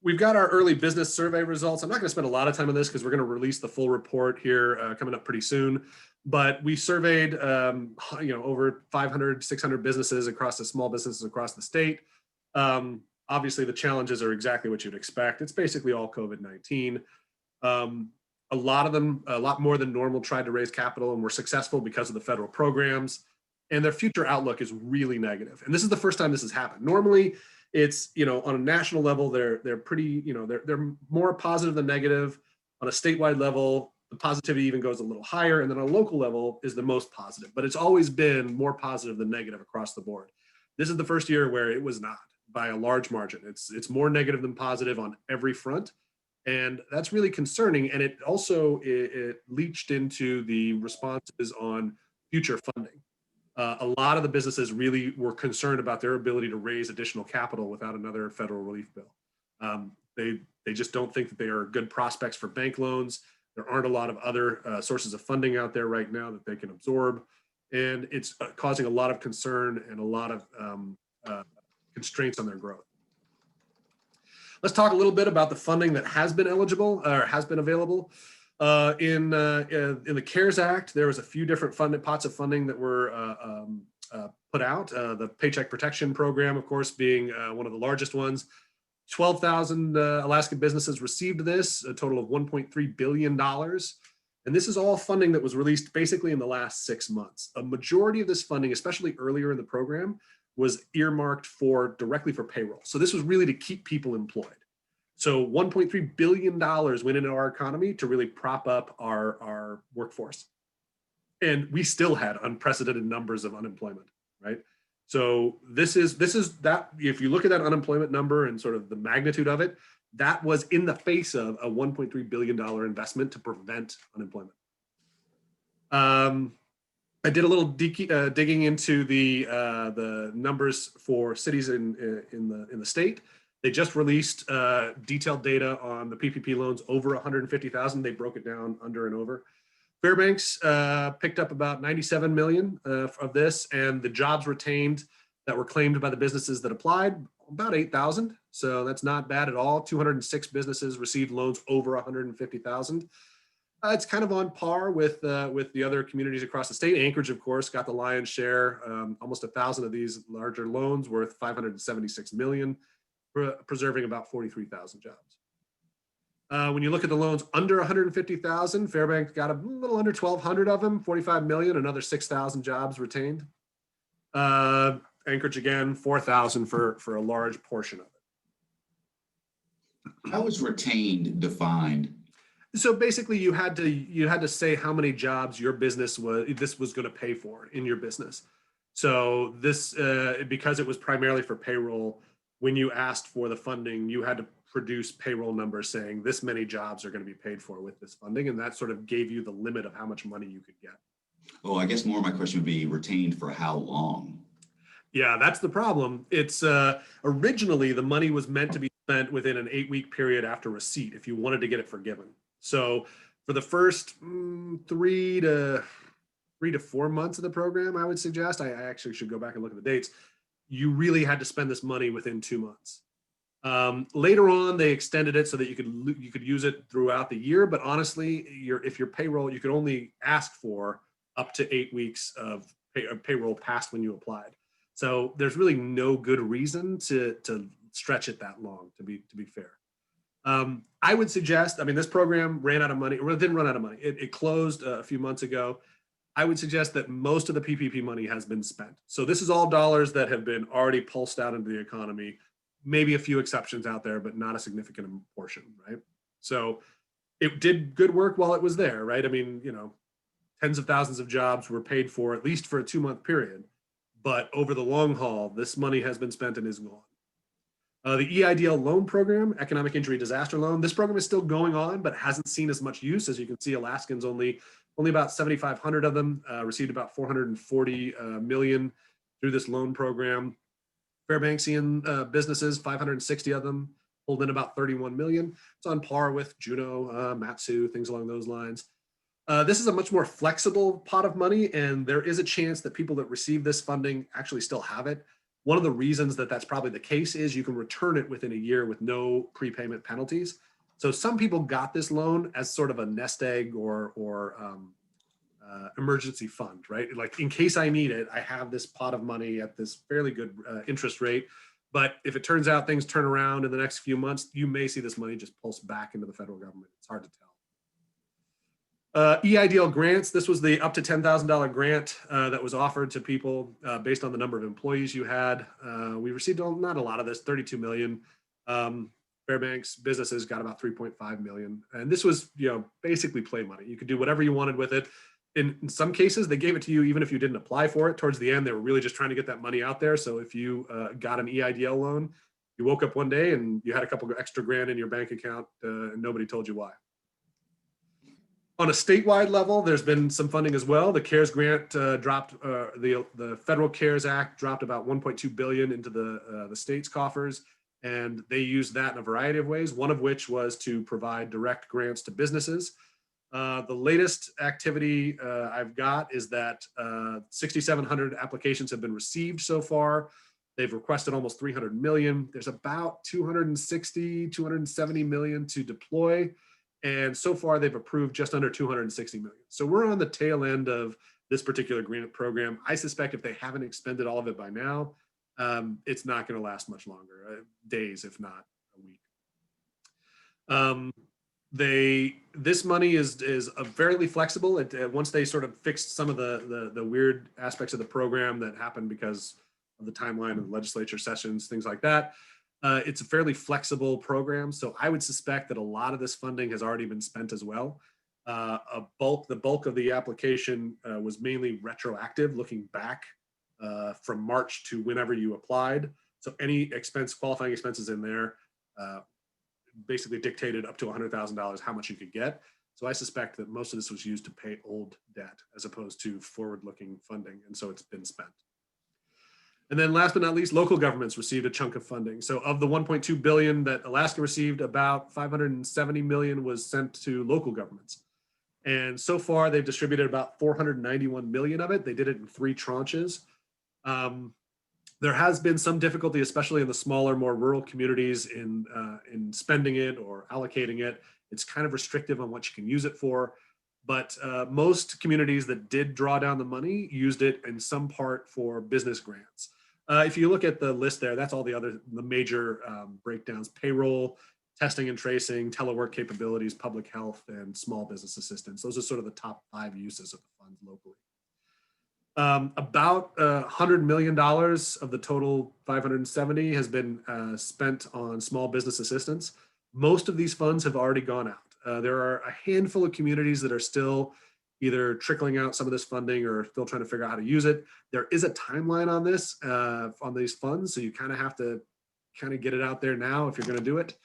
We've got our early business survey results. I'm not going to spend a lot of time on this because we're going to release the full report here coming up pretty soon. But we surveyed, over 500, 600 businesses across the small businesses across the state. Obviously, the challenges are exactly what you'd expect. It's basically all COVID-19. A lot of them, a lot more than normal, tried to raise capital and were successful because of the federal programs. And their future outlook is really negative. And this is the first time this has happened. Normally, it's, on a national level, they're pretty, they're more positive than negative. On a statewide level, the positivity even goes a little higher. And then on a local level is the most positive. But it's always been more positive than negative across the board. This is the first year where it was not, by a large margin. It's more negative than positive on every front. And that's really concerning. And it also it leached into the responses on future funding. A lot of the businesses really were concerned about their ability to raise additional capital without another federal relief bill. They just don't think that they are good prospects for bank loans. There aren't a lot of other sources of funding out there right now that they can absorb. And it's causing a lot of concern and a lot of constraints on their growth. Let's talk a little bit about the funding that has been eligible or has been available. In the CARES Act, there was a few different pots of funding that were put out. The Paycheck Protection Program, of course, being one of the largest ones. 12,000 Alaska businesses received this, a total of $1.3 billion. And this is all funding that was released basically in the last 6 months. A majority of this funding, especially earlier in the program, was earmarked directly for payroll. So this was really to keep people employed. So $1.3 billion went into our economy to really prop up our workforce. And we still had unprecedented numbers of unemployment, right? So this is that, if you look at that unemployment number and sort of the magnitude of it, that was in the face of a $1.3 billion investment to prevent unemployment. I did a little digging into the numbers for cities in the state. They just released detailed data on the PPP loans over 150,000. They broke it down under and over. Fairbanks picked up about 97 million of this, and the jobs retained that were claimed by the businesses that applied, about 8,000. So that's not bad at all. 206 businesses received loans over 150,000. It's kind of on par with the other communities across the state. Anchorage, of course, got the lion's share. Almost 1,000 of these larger loans worth 576 million, preserving about 43,000 jobs. When you look at the loans under 150,000, Fairbanks got a little under 1,200 of them, 45 million, another 6,000 jobs retained. Anchorage again, 4,000 for a large portion of it. How is retained defined? So basically, you had to say how many jobs your business was going to pay for in your business. So this, because it was primarily for payroll, when you asked for the funding, you had to produce payroll numbers saying this many jobs are going to be paid for with this funding, and that sort of gave you the limit of how much money you could get. Oh, I guess more of my question would be retained for how long? Yeah, that's the problem. It's originally the money was meant to be spent within an 8-week period after receipt if you wanted to get it forgiven. So for the first 3 to 4 months of the program, I would suggest, I actually should go back and look at the dates, you really had to spend this money within 2 months. Later on, they extended it so that you could use it throughout the year. But honestly, if your payroll, you could only ask for up to 8 weeks of payroll past when you applied. So there's really no good reason to stretch it that long, to be fair. I would suggest, I mean, this program ran out of money, or it didn't run out of money. It closed a few months ago. I would suggest that most of the PPP money has been spent. So this is all dollars that have been already pulsed out into the economy, maybe a few exceptions out there, but not a significant portion, right? So it did good work while it was there, right? I mean, tens of thousands of jobs were paid for, at least for a 2-month period. But over the long haul, this money has been spent and is gone. The EIDL loan program, Economic Injury Disaster Loan, this program is still going on, but hasn't seen as much use. As you can see, Alaskans, only about 7,500 of them received about 440 million through this loan program. Fairbanksian businesses, 560 of them, pulled in about 31 million. It's on par with Juneau, Matsu, things along those lines. This is a much more flexible pot of money, and there is a chance that people that receive this funding actually still have it. One of the reasons that that's probably the case is you can return it within a year with no prepayment penalties. So some people got this loan as sort of a nest egg or emergency fund, right? Like, in case I need it, I have this pot of money at this fairly good interest rate. But if it turns out things turn around in the next few months, you may see this money just pulse back into the federal government. It's hard to tell. EIDL grants, this was the up to $10,000 grant that was offered to people based on the number of employees you had. We received not a lot of this, 32 million. Fairbanks businesses got about 3.5 million. And this was, basically play money. You could do whatever you wanted with it. In some cases, they gave it to you even if you didn't apply for it. Towards the end, they were really just trying to get that money out there. So if you got an EIDL loan, you woke up one day and you had a couple of extra grand in your bank account and nobody told you why. On a statewide level, there's been some funding as well. The CARES grant dropped, the Federal CARES Act dropped about 1.2 billion into the state's coffers, and they used that in a variety of ways, one of which was to provide direct grants to businesses. The latest activity I've got is that 6,700 applications have been received so far. They've requested almost 300 million. There's about 260, 270 million to deploy. And so far they've approved just under 260 million. So we're on the tail end of this particular grant program. I suspect if they haven't expended all of it by now, it's not going to last much longer, days, if not a week. This money is fairly flexible. Once they sort of fixed some of the weird aspects of the program that happened because of the timeline of legislature sessions, things like that, it's a fairly flexible program. So I would suspect that a lot of this funding has already been spent as well. The bulk of the application was mainly retroactive, looking back from March to whenever you applied. So any qualifying expenses in there basically dictated up to $100,000 how much you could get. So I suspect that most of this was used to pay old debt as opposed to forward-looking funding, and so it's been spent. And then last but not least, local governments received a chunk of funding. So of the 1.2 billion that Alaska received, about 570 million was sent to local governments. And so far they've distributed about 491 million of it. They did it in 3 tranches. There has been some difficulty, especially in the smaller, more rural communities in spending it or allocating it. It's kind of restrictive on what you can use it for. But most communities that did draw down the money used it in some part for business grants. If you look at the list there, that's all the major breakdowns: payroll, testing and tracing, telework capabilities, public health, and small business assistance. Those are sort of the top 5 uses of the funds locally. About $100 million of the total 570 has been spent on small business assistance. Most of these funds have already gone out. There are a handful of communities that are still either trickling out some of this funding or still trying to figure out how to use it. There is a timeline on this, on these funds, so you kind of have to get it out there now if you're going to do it.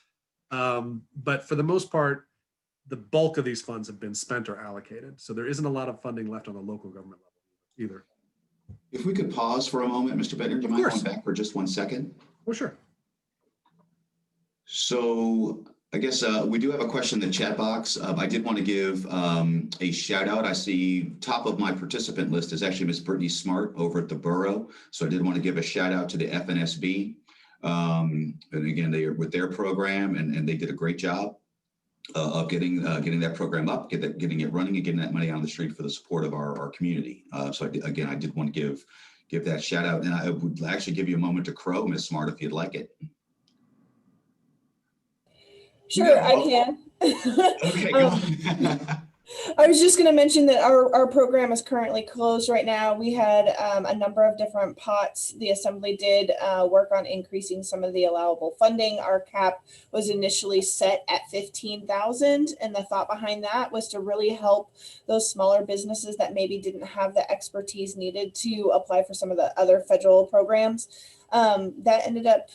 But for the most part, the bulk of these funds have been spent or allocated. So there isn't a lot of funding left on the local government level either. If we could pause for a moment, Mr. Bittner, do you mind going back for just 1 second? Oh, sure. So I guess we do have a question in the chat box. I did want to give a shout out. I see top of my participant list is actually Ms. Brittany Smart over at the borough. So I did want to give a shout out to the FNSB. And again, they are with their program and they did a great job of getting that program up, getting it running and getting that money on the street for the support of our community. So I did want to give that shout out, and I would actually give you a moment to crow, Ms. Smart, if you'd like it. Sure, I can. Okay, go on. I was just going to mention that our program is currently closed right now. We had a number of different pots. The Assembly did work on increasing some of the allowable funding. Our cap was initially set at $15,000, and the thought behind that was to really help those smaller businesses that maybe didn't have the expertise needed to apply for some of the other federal programs. That ended up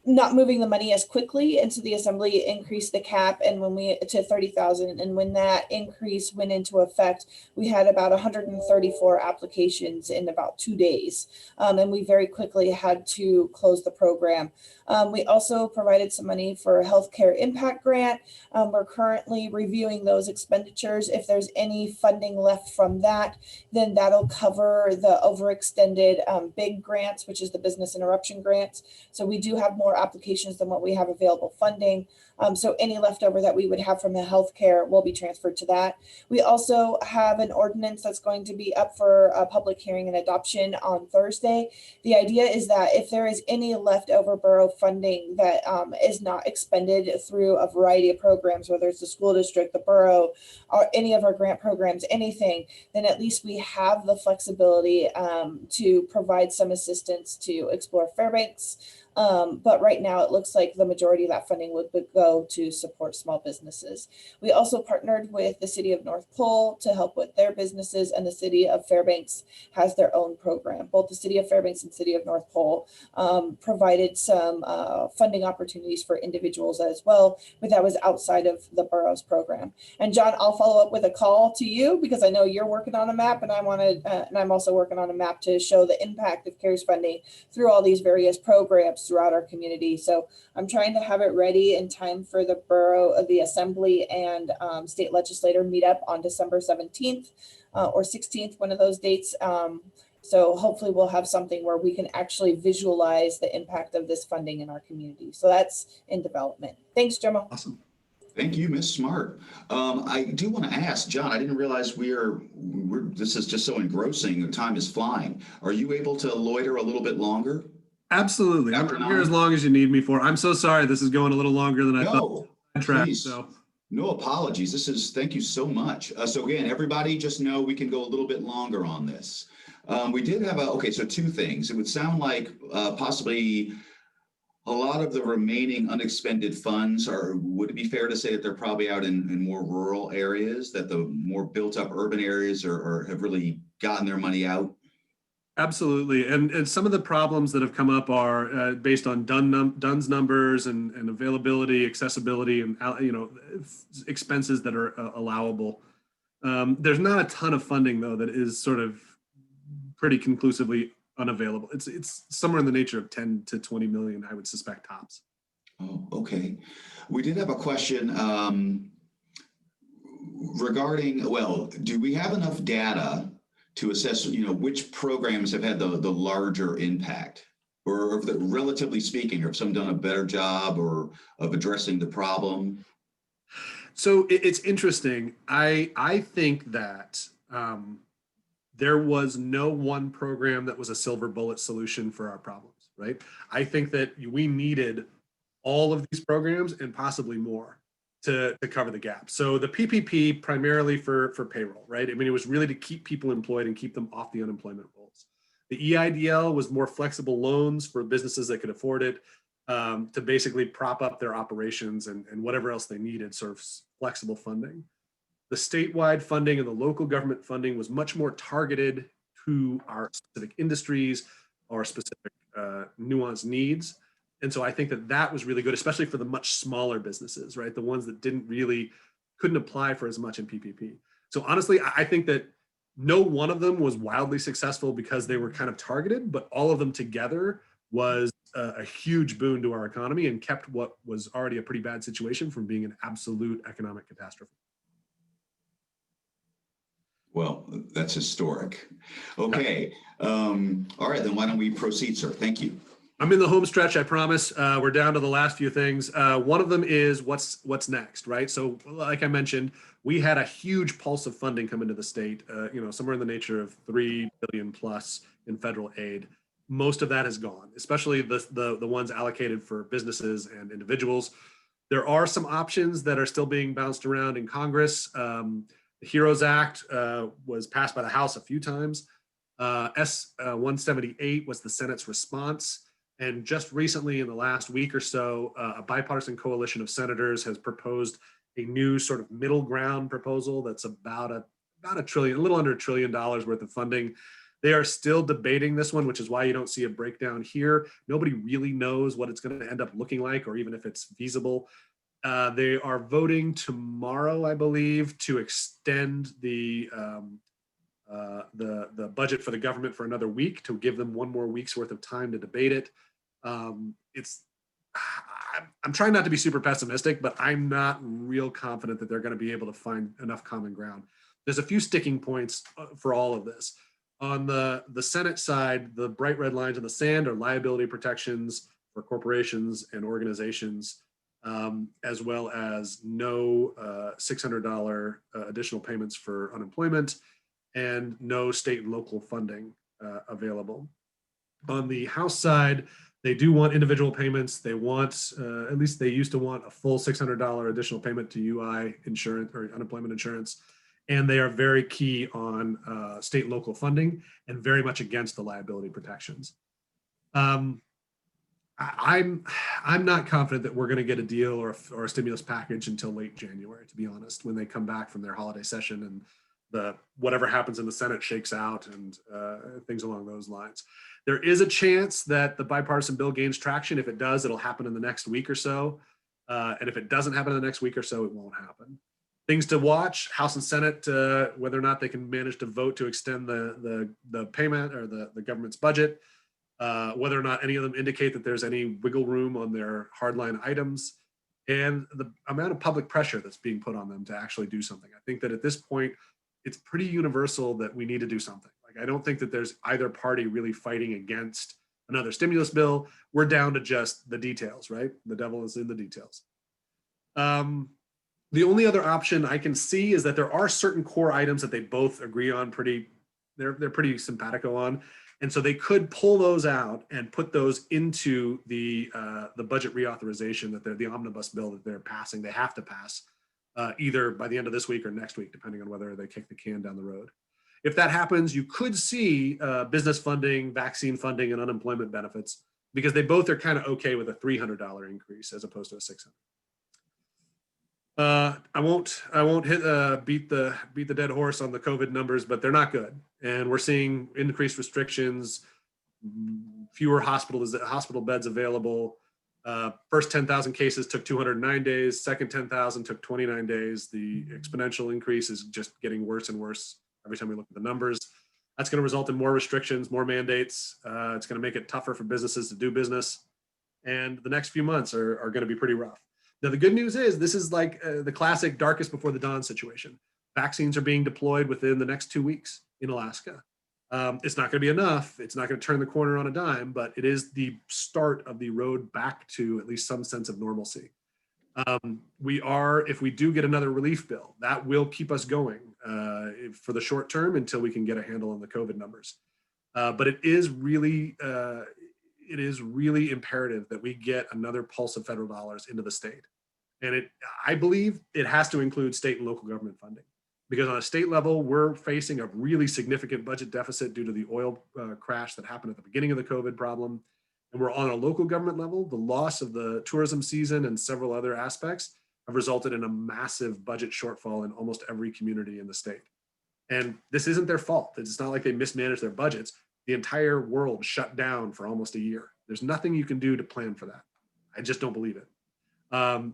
not moving the money as quickly, and so the Assembly increased the cap and to 30,000, and when that increase went into effect, we had about 134 applications in about 2 days, and we very quickly had to close the program. We also provided some money for a healthcare impact grant. We're currently reviewing those expenditures. If there's any funding left from that, then that'll cover the overextended big grants, which is the business interruption grants. So we do have more applications than what we have available funding. So any leftover that we would have from the healthcare will be transferred to that. We also have an ordinance that's going to be up for a public hearing and adoption on Thursday. The idea is that if there is any leftover borough funding that is not expended through a variety of programs, whether it's the school district, the borough, or any of our grant programs, anything, then at least we have the flexibility to provide some assistance to Explore Fairbanks. But right now it looks like the majority of that funding would go to support small businesses. We also partnered with the city of North Pole to help with their businesses, and the city of Fairbanks has their own program. Both the city of Fairbanks and city of North Pole provided some funding opportunities for individuals as well, but that was outside of the borough's program. And John, I'll follow up with a call to you because I know you're working on a map, and I'm also working on a map to show the impact of CARES funding through all these various programs throughout our community. So I'm trying to have it ready in time for the borough of the Assembly and state legislator meetup on December 17th or 16th, one of those dates. So hopefully we'll have something where we can actually visualize the impact of this funding in our community. So that's in development. Thanks, Gemma. Awesome. Thank you, Ms. Smart. I do want to ask, John, I didn't realize this is just so engrossing. The time is flying. Are you able to loiter a little bit longer? Absolutely. I'm here as long as you need me for. I'm so sorry. This is going a little longer than I thought. Please. So. No apologies. Thank you so much. So again, everybody just know we can go a little bit longer on this. We did have so two things. It would sound like possibly a lot of the remaining unexpended funds would it be fair to say that they're probably out in more rural areas, that the more built up urban areas have really gotten their money out? Absolutely. And some of the problems that have come up are based on DUNS numbers and availability, accessibility, and expenses that are allowable. There's not a ton of funding, though, that is sort of pretty conclusively unavailable. It's somewhere in the nature of 10 to 20 million, I would suspect, tops. Oh, okay. We did have a question regarding, do we have enough data to assess, which programs have had the larger impact, or if relatively speaking, have some done a better job of addressing the problem? So it's interesting. I think that there was no one program that was a silver bullet solution for our problems, right? I think that we needed all of these programs and possibly more to cover the gap. So the PPP primarily for payroll, right? I mean, it was really to keep people employed and keep them off the unemployment rolls. The EIDL was more flexible loans for businesses that could afford it, to basically prop up their operations and whatever else they needed, sort of flexible funding. The statewide funding and the local government funding was much more targeted to our specific industries or specific nuanced needs. And so I think that was really good, especially for the much smaller businesses, right? The ones that couldn't apply for as much in PPP. So honestly, I think that no one of them was wildly successful because they were kind of targeted, but all of them together was a huge boon to our economy and kept what was already a pretty bad situation from being an absolute economic catastrophe. Well, that's historic. Okay. All right, then why don't we proceed, sir? Thank you. I'm in the home stretch, I promise. We're down to the last few things. One of them is what's next, right? So like I mentioned, we had a huge pulse of funding come into the state, somewhere in the nature of $3 billion plus in federal aid. Most of that has gone, especially the ones allocated for businesses and individuals. There are some options that are still being bounced around in Congress. The HEROES Act was passed by the House a few times. S-178 was the Senate's response. And just recently, in the last week or so, a bipartisan coalition of senators has proposed a new sort of middle ground proposal that's about a trillion, a little under $1 trillion worth of funding. They are still debating this one, which is why you don't see a breakdown here. Nobody really knows what it's going to end up looking like, or even if it's feasible. They are voting tomorrow, I believe, to extend the budget for the government for another week, to give them one more week's worth of time to debate it. I'm trying not to be super pessimistic, but I'm not real confident that they're going to be able to find enough common ground. There's a few sticking points for all of this. On the Senate side, the bright red lines in the sand are liability protections for corporations and organizations, as well as no $600 additional payments for unemployment and no state and local funding available. On the House side, they do want individual payments. They want, at least they used to want, a full $600 additional payment to UI insurance or unemployment insurance. And they are very key on state and local funding and very much against the liability protections. I'm not confident that we're going to get a deal or a stimulus package until late January, to be honest, when they come back from their holiday session and whatever happens in the Senate shakes out and things along those lines. There is a chance that the bipartisan bill gains traction. If it does, it'll happen in the next week or so. And if it doesn't happen in the next week or so, it won't happen. Things to watch: House and Senate, whether or not they can manage to vote to extend the payment or the government's budget, whether or not any of them indicate that there's any wiggle room on their hardline items, and the amount of public pressure that's being put on them to actually do something. I think that at this point, it's pretty universal that we need to do something. Like, I don't think that there's either party really fighting against another stimulus bill. We're down to just the details, right? The devil is in the details. The only other option I can see is that there are certain core items that they both agree on they're pretty simpatico on. And so they could pull those out and put those into the budget reauthorization that the omnibus bill that they're passing. They have to pass either by the end of this week or next week, depending on whether they kick the can down the road. If that happens, you could see business funding, vaccine funding, and unemployment benefits, because they both are kind of okay with a $300 increase as opposed to a $600. I won't beat the dead horse on the COVID numbers, but they're not good, and we're seeing increased restrictions, fewer hospital beds available. First 10,000 cases took 209 days. Second 10,000 took 29 days. The exponential increase is just getting worse and worse every time we look at the numbers. That's going to result in more restrictions, more mandates. It's going to make it tougher for businesses to do business, and the next few months are going to be pretty rough. Now, the good news is this is like the classic darkest before the dawn situation. Vaccines are being deployed within the next 2 weeks in Alaska. It's not going to be enough. It's not going to turn the corner on a dime, but it is the start of the road back to at least some sense of normalcy. If we do get another relief bill, that will keep us going for the short term until we can get a handle on the COVID numbers. But it is really imperative that we get another pulse of federal dollars into the state. And I believe it has to include state and local government funding, because on a state level, we're facing a really significant budget deficit due to the oil crash that happened at the beginning of the COVID problem. And we're on a local government level. The loss of the tourism season and several other aspects have resulted in a massive budget shortfall in almost every community in the state. And this isn't their fault. It's not like they mismanaged their budgets. The entire world shut down for almost a year. There's nothing you can do to plan for that. I just don't believe it.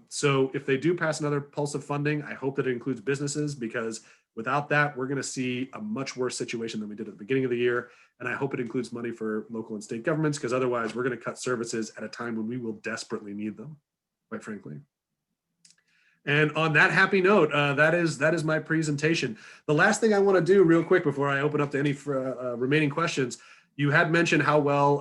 So if they do pass another pulse of funding, I hope that it includes businesses, because without that, we're going to see a much worse situation than we did at the beginning of the year. And I hope it includes money for local and state governments, because otherwise we're going to cut services at a time when we will desperately need them, quite frankly. And on that happy note, that is my presentation. The last thing I want to do real quick before I open up to any remaining questions, you had mentioned how well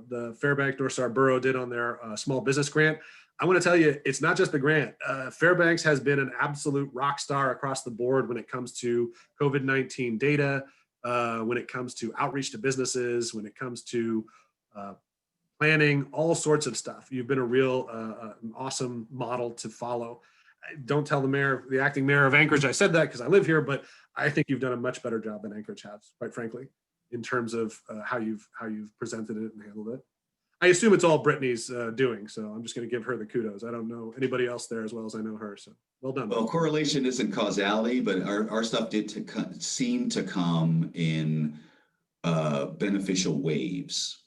the Fairbanks North Star Borough did on their small business grant. I want to tell you, it's not just the grant. Fairbanks has been an absolute rock star across the board when it comes to COVID-19 data, when it comes to outreach to businesses, when it comes to planning, all sorts of stuff. You've been a real an awesome model to follow. Don't tell the acting mayor of Anchorage I said that, because I live here, but I think you've done a much better job than Anchorage has, quite frankly, in terms of how you've presented it and handled it. I assume it's all Brittany's doing, so I'm just going to give her the kudos. I don't know anybody else there as well as I know her, so well done. Well, correlation isn't causality, but our stuff did seem to come in beneficial waves.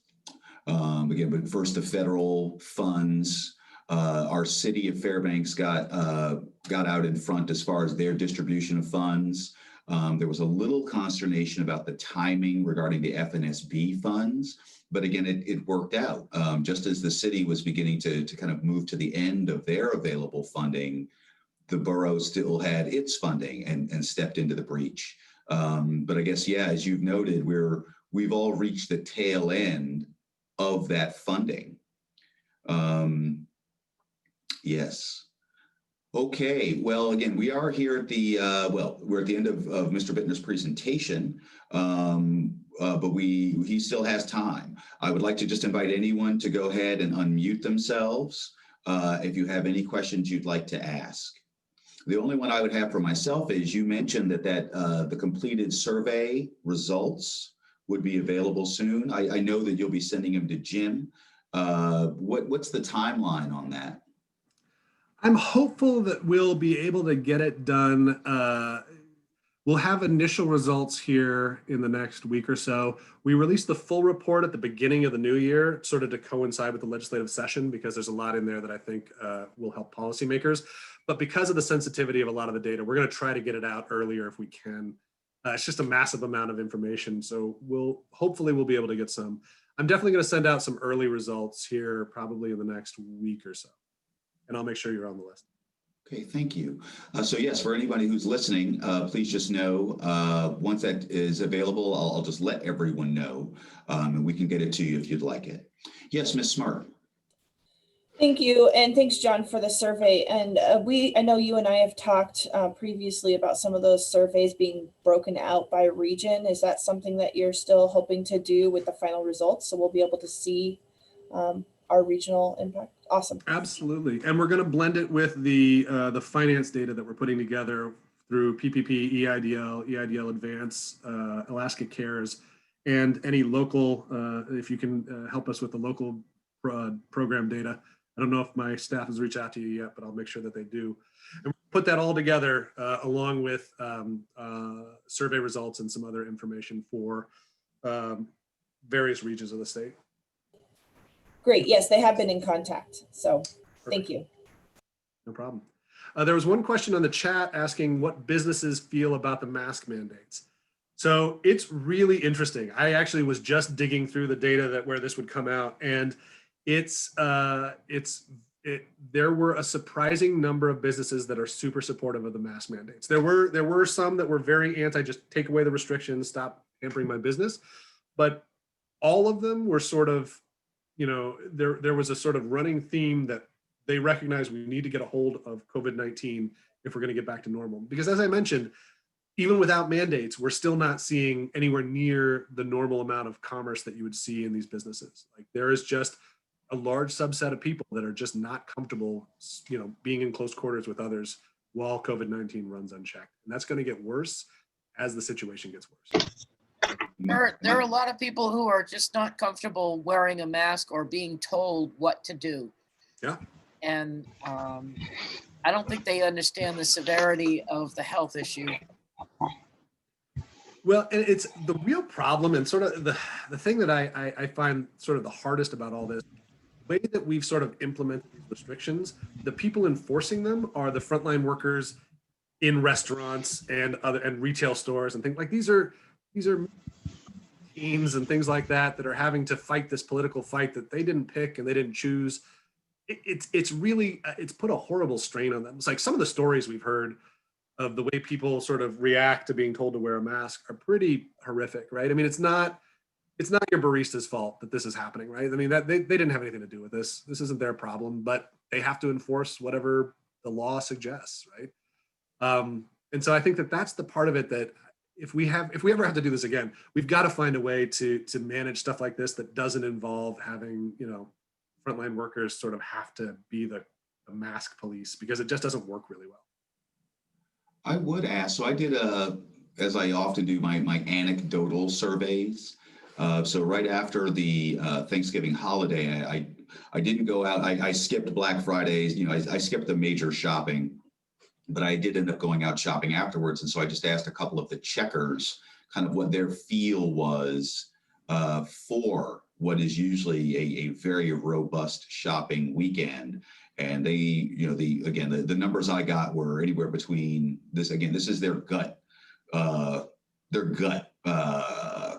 Again, but first the federal funds. Our city of Fairbanks got out in front as far as their distribution of funds. There was a little consternation about the timing regarding the FNSB funds, but again, it worked out. Just as the city was beginning to kind of move to the end of their available funding, the borough still had its funding and stepped into the breach. But I guess, yeah, as you've noted, we've all reached the tail end of that funding. Yes. Okay, well, again, we are here at the, we're at the end of Mr. Bittner's presentation, but he still has time. I would like to just invite anyone to go ahead and unmute themselves if you have any questions you'd like to ask. The only one I would have for myself is you mentioned that the completed survey results would be available soon. I know that you'll be sending them to Jim. What's the timeline on that? I'm hopeful that we'll be able to get it done. We'll have initial results here in the next week or so. We released the full report at the beginning of the new year, sort of to coincide with the legislative session, because there's a lot in there that I think will help policymakers. But because of the sensitivity of a lot of the data, we're going to try to get it out earlier if we can. It's just a massive amount of information. So hopefully we'll be able to get some. I'm definitely going to send out some early results here probably in the next week or so. And I'll make sure you're on the list. Okay, thank you. So yes, for anybody who's listening, please just know once that is available, I'll just let everyone know, and we can get it to you if you'd like it. Yes, Ms. Smart. Thank you, and thanks, John, for the survey. And I know you and I have talked previously about some of those surveys being broken out by region. Is that something that you're still hoping to do with the final results, so we'll be able to see our regional impact? Awesome. Absolutely, and we're going to blend it with the finance data that we're putting together through PPP, EIDL Advance, Alaska Cares, and any local. If you can help us with the local program data. I don't know if my staff has reached out to you yet, but I'll make sure that they do. And put that all together along with survey results and some other information for various regions of the state. Great. Yes, they have been in contact. So thank you. No problem. There was one question on the chat asking what businesses feel about the mask mandates. So it's really interesting. I actually was just digging through the data where this would come out, and there were a surprising number of businesses that are super supportive of the mask mandates. There were some that were very anti, just take away the restrictions, stop hampering my business. But all of them were sort of, there was a sort of running theme that they recognize we need to get a hold of COVID-19 if we're going to get back to normal. Because as I mentioned, even without mandates, we're still not seeing anywhere near the normal amount of commerce that you would see in these businesses. Like there is just a large subset of people that are just not comfortable, being in close quarters with others while COVID-19 runs unchecked. And that's going to get worse as the situation gets worse. There are a lot of people who are just not comfortable wearing a mask or being told what to do. Yeah. And I don't think they understand the severity of the health issue. Well, and it's the real problem, and sort of the thing that I find sort of the hardest about all this, the way that we've sort of implemented these restrictions, the people enforcing them are the frontline workers in restaurants and retail stores and things like these are teams and things like that are having to fight this political fight that they didn't pick and they didn't choose. It's really put a horrible strain on them. It's like some of the stories we've heard of the way people sort of react to being told to wear a mask are pretty horrific, right? I mean, it's not your barista's fault that this is happening, right? I mean, that they didn't have anything to do with this. This isn't their problem, but they have to enforce whatever the law suggests, right? And so I think that that's the part of it that if we ever have to do this again, we've got to find a way to manage stuff like this that doesn't involve having, frontline workers sort of have to be the mask police, because it just doesn't work really well. I would ask, so I did as I often do, my anecdotal surveys. So right after the Thanksgiving holiday, I didn't go out. I skipped Black Fridays. I skipped the major shopping, but I did end up going out shopping afterwards. And so I just asked a couple of the checkers kind of what their feel was for what is usually a very robust shopping weekend. And they, the numbers I got were anywhere between this. Again, this is their gut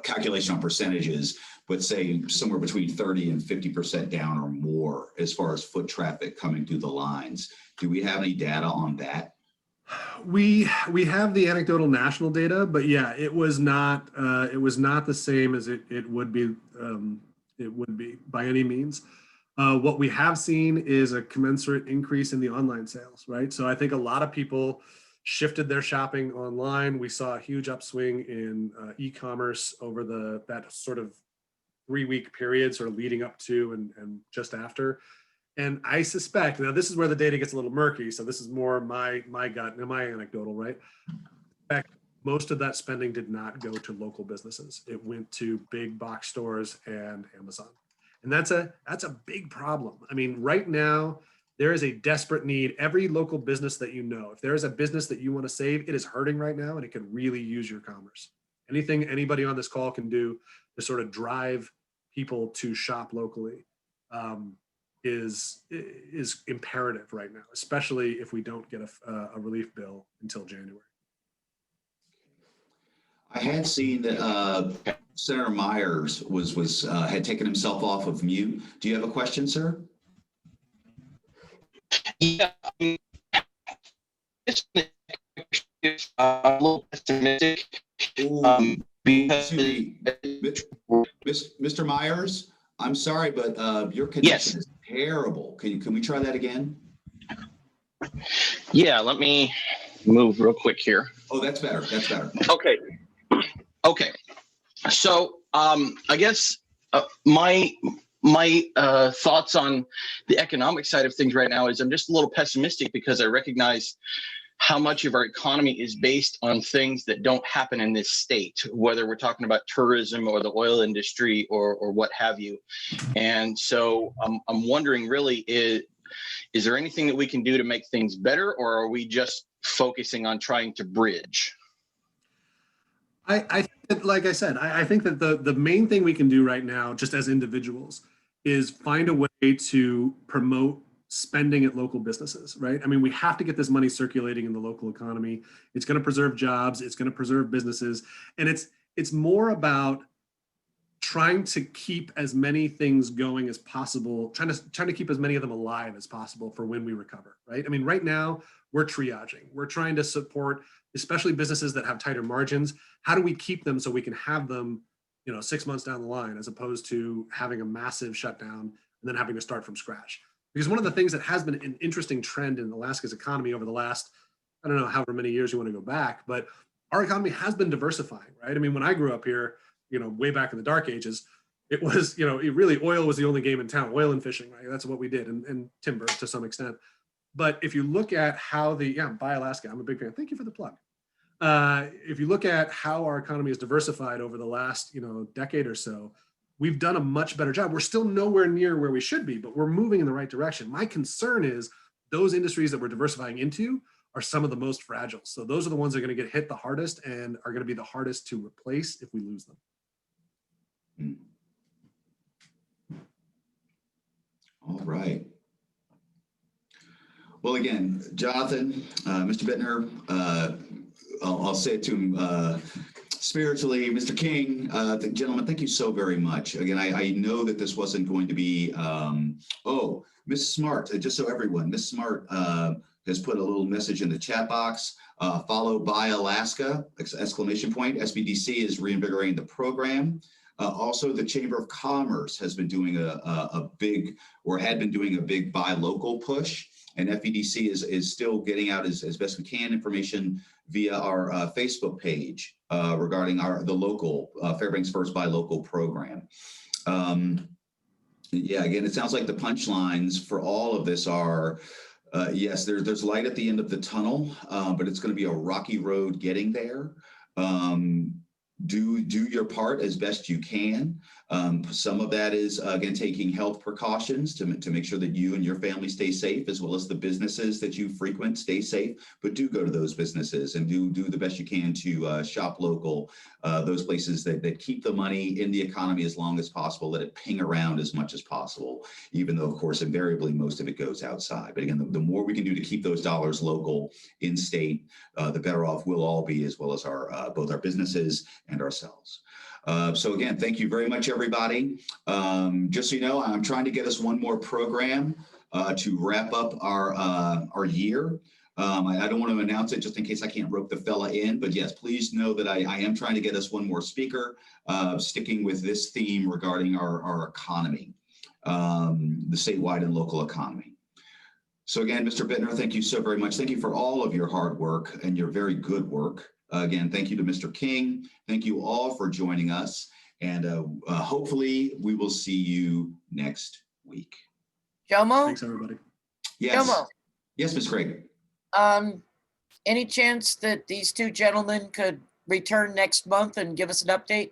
calculation on percentages, but say somewhere between 30 and 50% down or more as far as foot traffic coming through the lines. Do we have any data on that? We have the anecdotal national data, but yeah, it was not the same as it would be by any means. What we have seen is a commensurate increase in the online sales, right? So I think a lot of people shifted their shopping online. We saw a huge upswing in e-commerce over that sort of 3-week period, sort of leading up to and just after. And I suspect, now this is where the data gets a little murky, so this is more my gut and my anecdotal, right? In fact, most of that spending did not go to local businesses. It went to big box stores and Amazon. And that's a big problem. I mean, right now, there is a desperate need. Every local business that if there is a business that you want to save, it is hurting right now and it could really use your commerce. Anything anybody on this call can do to sort of drive people to shop locally is imperative right now, especially if we don't get a relief bill until January. I had seen that Senator Myers had taken himself off of mute. Do you have a question, sir? Yeah. a little pessimistic. Ooh, Because excuse me. Mr. Myers, I'm sorry, but your Yes. connection is terrible. Can we try that again? Yeah, let me move real quick here. Oh, that's better. That's better. Okay. Okay. So I guess my thoughts on the economic side of things right now is I'm just a little pessimistic because I recognize how much of our economy is based on things that don't happen in this state, whether we're talking about tourism or the oil industry or what have you. And so I'm wondering really, is there anything that we can do to make things better, or are we just focusing on trying to bridge? I think that, like I said, I think that the main thing we can do right now, just as individuals, is find a way to promote spending at local businesses, right? I mean, we have to get this money circulating in the local economy. It's going to preserve jobs. It's going to preserve businesses. And it's more about trying to keep as many things going as possible, trying to keep as many of them alive as possible for when we recover, right? I mean, right now we're triaging. We're trying to support, especially businesses that have tighter margins. How do we keep them so we can have them, 6 months down the line, as opposed to having a massive shutdown and then having to start from scratch? Because one of the things that has been an interesting trend in Alaska's economy over the last, I don't know, however many years you want to go back, but our economy has been diversifying, right? I mean, when I grew up here, way back in the dark ages, it was, really oil was the only game in town, oil and fishing, right? That's what we did, and timber to some extent. But if you look at how buy Alaska, I'm a big fan. Thank you for the plug. If you look at how our economy is diversified over the last, decade or so, we've done a much better job. We're still nowhere near where we should be, but we're moving in the right direction. My concern is those industries that we're diversifying into are some of the most fragile. So those are the ones that are going to get hit the hardest and are going to be the hardest to replace if we lose them. All right. Well, again, Jonathan, Mr. Bittner, I'll say it to him spiritually, Mr. King, gentlemen, thank you so very much. Again, I know that this wasn't going to be, Miss Smart, just so everyone, Miss Smart has put a little message in the chat box, follow Buy Alaska, exclamation point. SBDC is reinvigorating the program. Also, the Chamber of Commerce has been doing had been doing a big buy local push, and FEDC is still getting out as best we can information via our Facebook page regarding the local Fairbanks First Buy Local program. Yeah, again, it sounds like the punchlines for all of this are, yes, there's light at the end of the tunnel, but it's going to be a rocky road getting there. Do your part as best you can. Some of that is, again, taking health precautions to make sure that you and your family stay safe, as well as the businesses that you frequent stay safe. But do go to those businesses and do the best you can to shop local, those places that keep the money in the economy as long as possible, let it ping around as much as possible, even though, of course, invariably, most of it goes outside. But again, the more we can do to keep those dollars local, in state, the better off we'll all be, as well as our both our businesses and ourselves. So again, thank you very much, everybody. Just so you know, I'm trying to get us one more program to wrap up our year. I don't want to announce it just in case I can't rope the fella in, but yes, please know that I am trying to get us one more speaker, sticking with this theme regarding our economy, the statewide and local economy. So again, Mr. Bittner, thank you so very much. Thank you for all of your hard work and your very good work. Again, thank you to Mr. King. Thank you all for joining us. And hopefully we will see you next week. Jomo? Thanks, everybody. Yes. Jomo, Yes, Ms. Craig. any chance that these two gentlemen could return next month and give us an update?